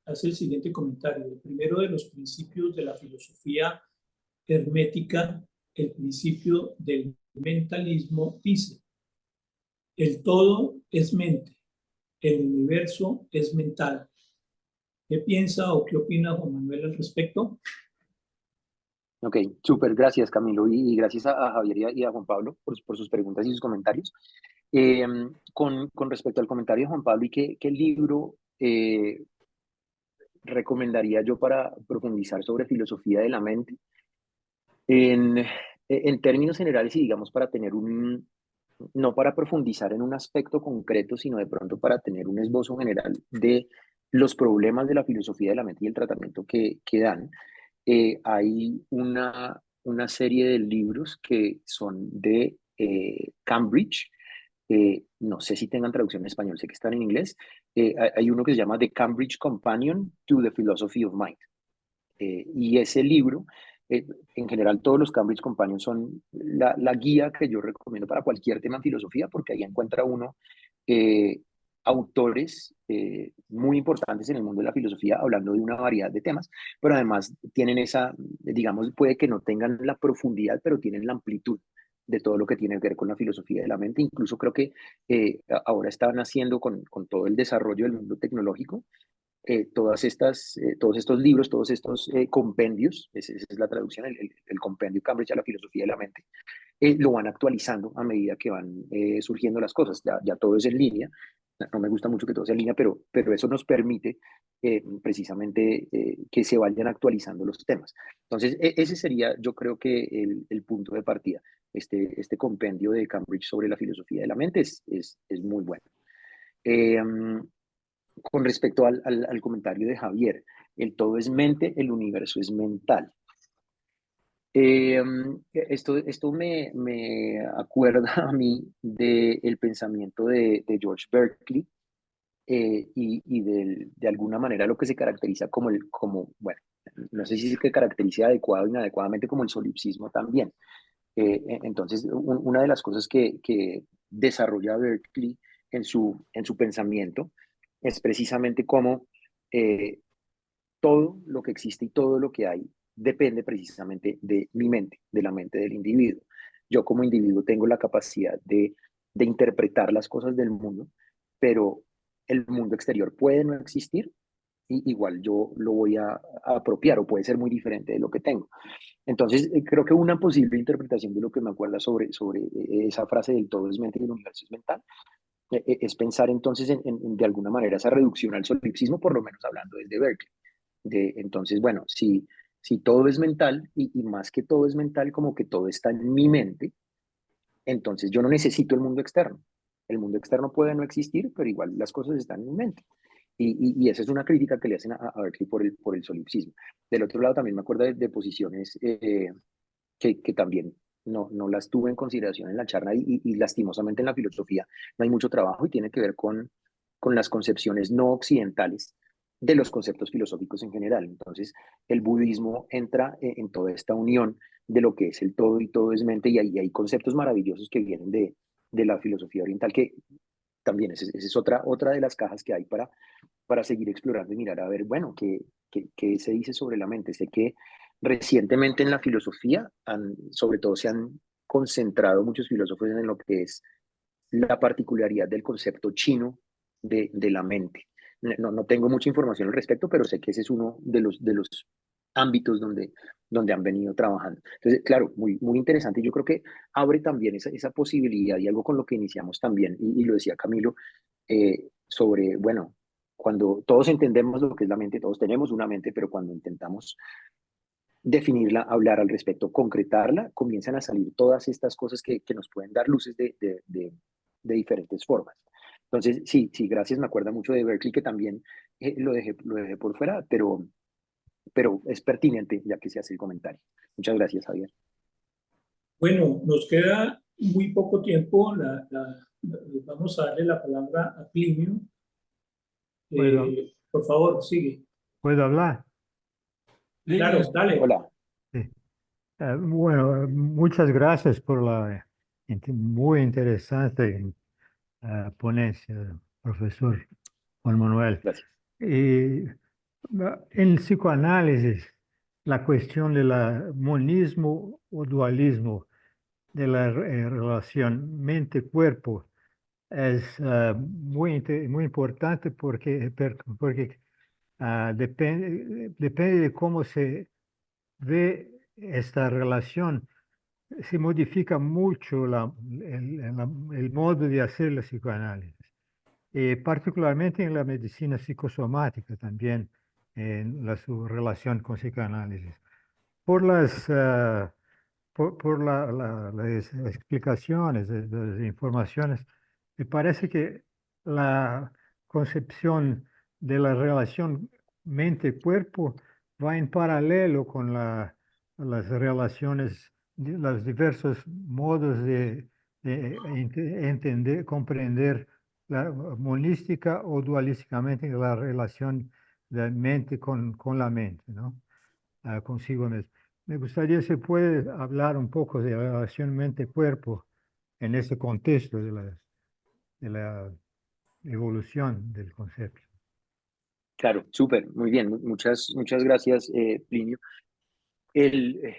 hace el siguiente comentario. El primero de los principios de la filosofía hermética, el principio del mentalismo, dice: el todo es mente, el universo es mental. ¿Qué piensa o qué opina Juan Manuel al respecto? ok, súper, gracias Camilo, y gracias a Javier y a Juan Pablo por sus preguntas y sus comentarios. Eh, con respecto al comentario de Juan Pablo, y qué libro recomendaría yo para profundizar sobre filosofía de la mente, en términos generales, y digamos para tener no para profundizar en un aspecto concreto, sino de pronto para tener un esbozo general de los problemas de la filosofía de la mente y el tratamiento que dan. Hay una serie de libros que son de Cambridge. No sé si tengan traducción en español, sé que están en inglés, hay uno que se llama The Cambridge Companion to the Philosophy of Mind. Y ese libro, en general todos los Cambridge Companions son la guía que yo recomiendo para cualquier tema en filosofía, porque ahí encuentra uno eh, autores muy importantes en el mundo de la filosofía, hablando de una variedad de temas, pero además tienen esa, digamos, puede que no tengan la profundidad, pero tienen la amplitud de todo lo que tiene que ver con la filosofía de la mente. Incluso creo que ahora están haciendo con todo el desarrollo del mundo tecnológico, todos estos libros, todos estos compendios, esa es la traducción, el compendio Cambridge a la filosofía de la mente, lo van actualizando a medida que van surgiendo las cosas. Ya todo es en línea. No me gusta mucho que todo sea en línea, pero eso nos permite precisamente que se vayan actualizando los temas. Entonces, ese sería, yo creo que el punto de partida. Este compendio de Cambridge sobre la filosofía de la mente es muy bueno. Con respecto al comentario de Javier, el todo es mente, el universo es mental. Esto me acuerda a mí del pensamiento de George Berkeley de alguna manera lo que se caracteriza bueno, no sé si se caracteriza adecuado o inadecuadamente como el solipsismo también. Entonces, una de las cosas que desarrolla Berkeley en su pensamiento es precisamente cómo eh, todo lo que existe y todo lo que hay depende precisamente de mi mente, de la mente del individuo. Yo como individuo tengo la capacidad de interpretar las cosas del mundo, pero el mundo exterior puede no existir y igual yo lo voy a apropiar o puede ser muy diferente de lo que tengo. Entonces, creo que una posible interpretación de lo que me acuerda sobre esa frase del todo es mente y el universo es mental, es pensar entonces de alguna manera esa reducción al solipsismo, por lo menos hablando desde Berkeley. Entonces, bueno, si todo es mental y más que todo es mental, como que todo está en mi mente, entonces yo no necesito el mundo externo. El mundo externo puede no existir, pero igual las cosas están en mi mente. Y esa es una crítica que le hacen a Berkeley por el solipsismo. Del otro lado, también me acuerdo de posiciones que también no las tuve en consideración en la charla y lastimosamente en la filosofía no hay mucho trabajo y tiene que ver con las concepciones no occidentales de los conceptos filosóficos en general. Entonces, el budismo entra en toda esta unión de lo que es el todo y todo es mente y hay conceptos maravillosos que vienen de la filosofía oriental que también esa es otra de las cajas que hay para seguir explorando y mirar a ver, bueno, qué se dice sobre la mente. Sé que recientemente en la filosofía, sobre todo se han concentrado muchos filósofos en lo que es la particularidad del concepto chino de la mente. No tengo mucha información al respecto, pero sé que ese es uno de los ámbitos donde han venido trabajando. Entonces, claro, muy interesante. Y yo creo que abre también esa posibilidad y algo con lo que iniciamos también, y lo decía Camilo, sobre, bueno, cuando todos entendemos lo que es la mente, todos tenemos una mente, pero cuando intentamos definirla, hablar al respecto, concretarla, comienzan a salir todas estas cosas que nos pueden dar luces de diferentes formas. Entonces, sí, gracias, me acuerda mucho de Berkeley, que también lo dejé por fuera, pero es pertinente ya que se hace el comentario. Muchas gracias, Javier. Bueno, nos queda muy poco tiempo. Vamos a darle la palabra a Plinio. ¿Puedo, Por favor, sigue. puedo hablar? Claro, dale. Hola. Sí. Bueno, muchas gracias por la muy interesante ponencia, profesor Juan Manuel. Gracias. Y en psicoanálisis, la cuestión del monismo o dualismo de la relación mente-cuerpo es muy importante porque depende de cómo se ve esta relación, se modifica mucho el modo de hacer la psicoanálisis, particularmente en la medicina psicosomática también, en su relación con psicoanálisis. Por las explicaciones, las informaciones, me parece que la concepción de la relación mente-cuerpo va en paralelo con las relaciones, los diversos modos de entender, comprender monística o dualísticamente la relación de mente con la mente, ¿no? Consigo mismo. Me gustaría si puede hablar un poco de la relación mente-cuerpo en ese contexto de la evolución del concepto. Claro, súper, muy bien, muchas gracias, Plinio. El,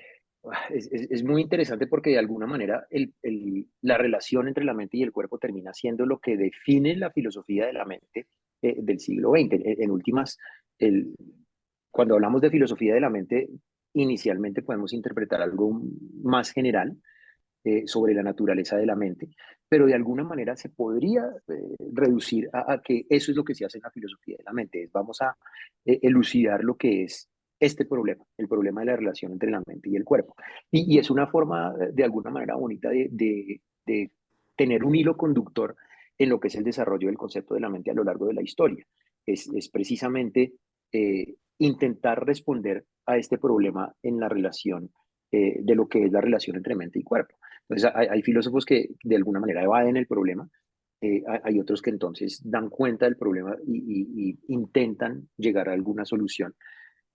es muy interesante porque de alguna manera la relación entre la mente y el cuerpo termina siendo lo que define la filosofía de la mente del siglo XX. En últimas, cuando hablamos de filosofía de la mente, inicialmente podemos interpretar algo más general sobre la naturaleza de la mente, pero de alguna manera se podría reducir a que eso es lo que se hace en la filosofía de la mente. Vamos a elucidar lo que es este problema, el problema de la relación entre la mente y el cuerpo. Y es una forma, de alguna manera bonita, de tener un hilo conductor en lo que es el desarrollo del concepto de la mente a lo largo de la historia. Es precisamente intentar responder a este problema en la relación de lo que es la relación entre mente y cuerpo. Entonces, hay filósofos que de alguna manera evaden el problema, hay otros que entonces dan cuenta del problema y intentan llegar a alguna solución.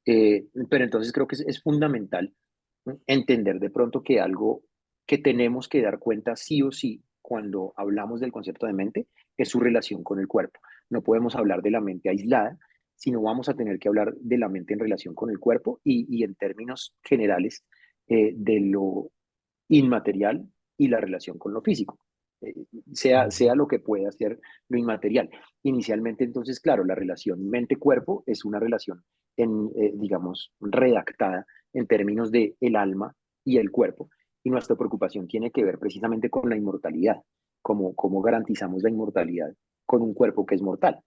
Pero entonces creo que es fundamental, ¿no?, entender de pronto que algo que tenemos que dar cuenta sí o sí cuando hablamos del concepto de mente es su relación con el cuerpo. No podemos hablar de la mente aislada, sino vamos a tener que hablar de la mente en relación con el cuerpo y en términos generales de lo inmaterial y la relación con lo físico, sea lo que pueda ser lo inmaterial. Inicialmente, entonces, claro, la relación mente-cuerpo es una relación, digamos, redactada en términos de el alma y el cuerpo, y nuestra preocupación tiene que ver precisamente con la inmortalidad, cómo garantizamos la inmortalidad con un cuerpo que es mortal.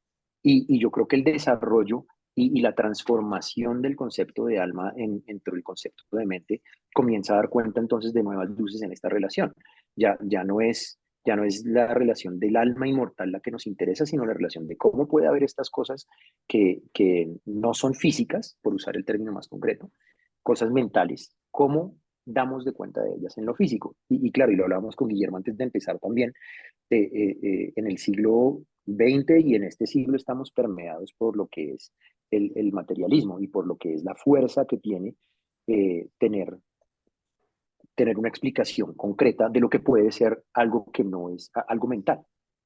Y yo creo que el desarrollo y la transformación del concepto de alma dentro del concepto de mente comienza a dar cuenta entonces de nuevas luces en esta relación. Ya no es la relación del alma inmortal la que nos interesa, sino la relación de cómo puede haber estas cosas que no son físicas, por usar el término más concreto, cosas mentales, cómo damos de cuenta de ellas en lo físico. Y claro, y lo hablábamos con Guillermo antes de empezar también, en el siglo XX y en este siglo estamos permeados por lo que es el materialismo y por lo que es la fuerza que tiene tener una explicación concreta de lo que puede ser algo que no es algo mental.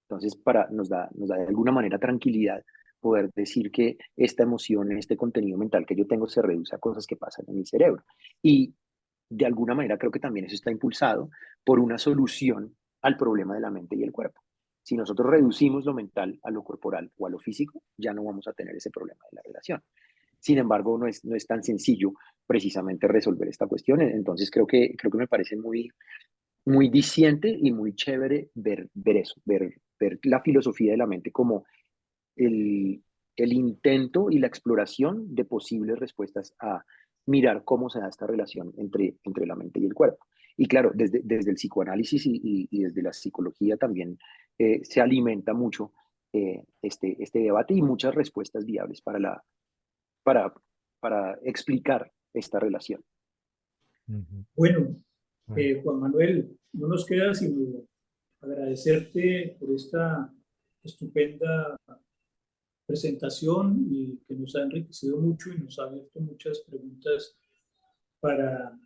Entonces, nos da de alguna manera tranquilidad poder decir que esta emoción, este contenido mental que yo tengo se reduce a cosas que pasan en mi cerebro. Y de alguna manera creo que también eso está impulsado por una solución al problema de la mente y el cuerpo. Si nosotros reducimos lo mental a lo corporal o a lo físico, ya no vamos a tener ese problema de la relación. Sin embargo, no es tan sencillo precisamente resolver esta cuestión. Entonces creo que me parece muy diciente y muy chévere ver eso, ver la filosofía de la mente como el intento y la exploración de posibles respuestas a mirar cómo se da esta relación entre la mente y el cuerpo. Y claro, desde el psicoanálisis y desde la psicología también se alimenta mucho este debate y muchas respuestas viables para explicar esta relación. Bueno, Juan Manuel, no nos queda sino agradecerte por esta estupenda presentación y que nos ha enriquecido mucho y nos ha abierto muchas preguntas para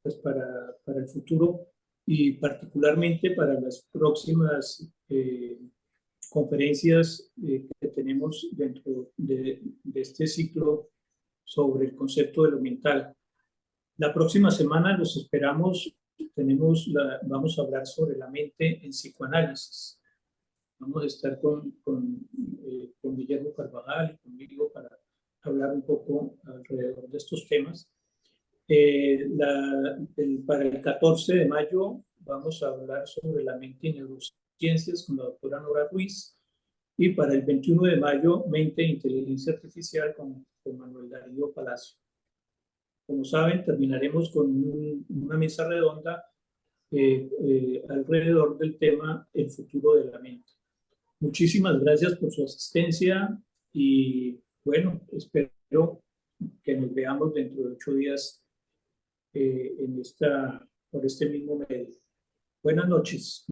el futuro y particularmente para las próximas conferencias que tenemos dentro de este ciclo sobre el concepto de lo mental. La próxima semana los esperamos. Vamos a hablar sobre la mente en psicoanálisis. Vamos a estar con Guillermo Carvajal y conmigo para hablar un poco alrededor de estos temas. Para el 14 de mayo vamos a hablar sobre la mente y neurociencias con la doctora Nora Ruiz. Y para el 21 de mayo, mente e inteligencia artificial con Manuel Darío Palacio. Como saben, terminaremos con una mesa redonda alrededor del tema el futuro de la mente. Muchísimas gracias por su asistencia y bueno, espero que nos veamos dentro de 8 días por este mismo medio. Buenas noches.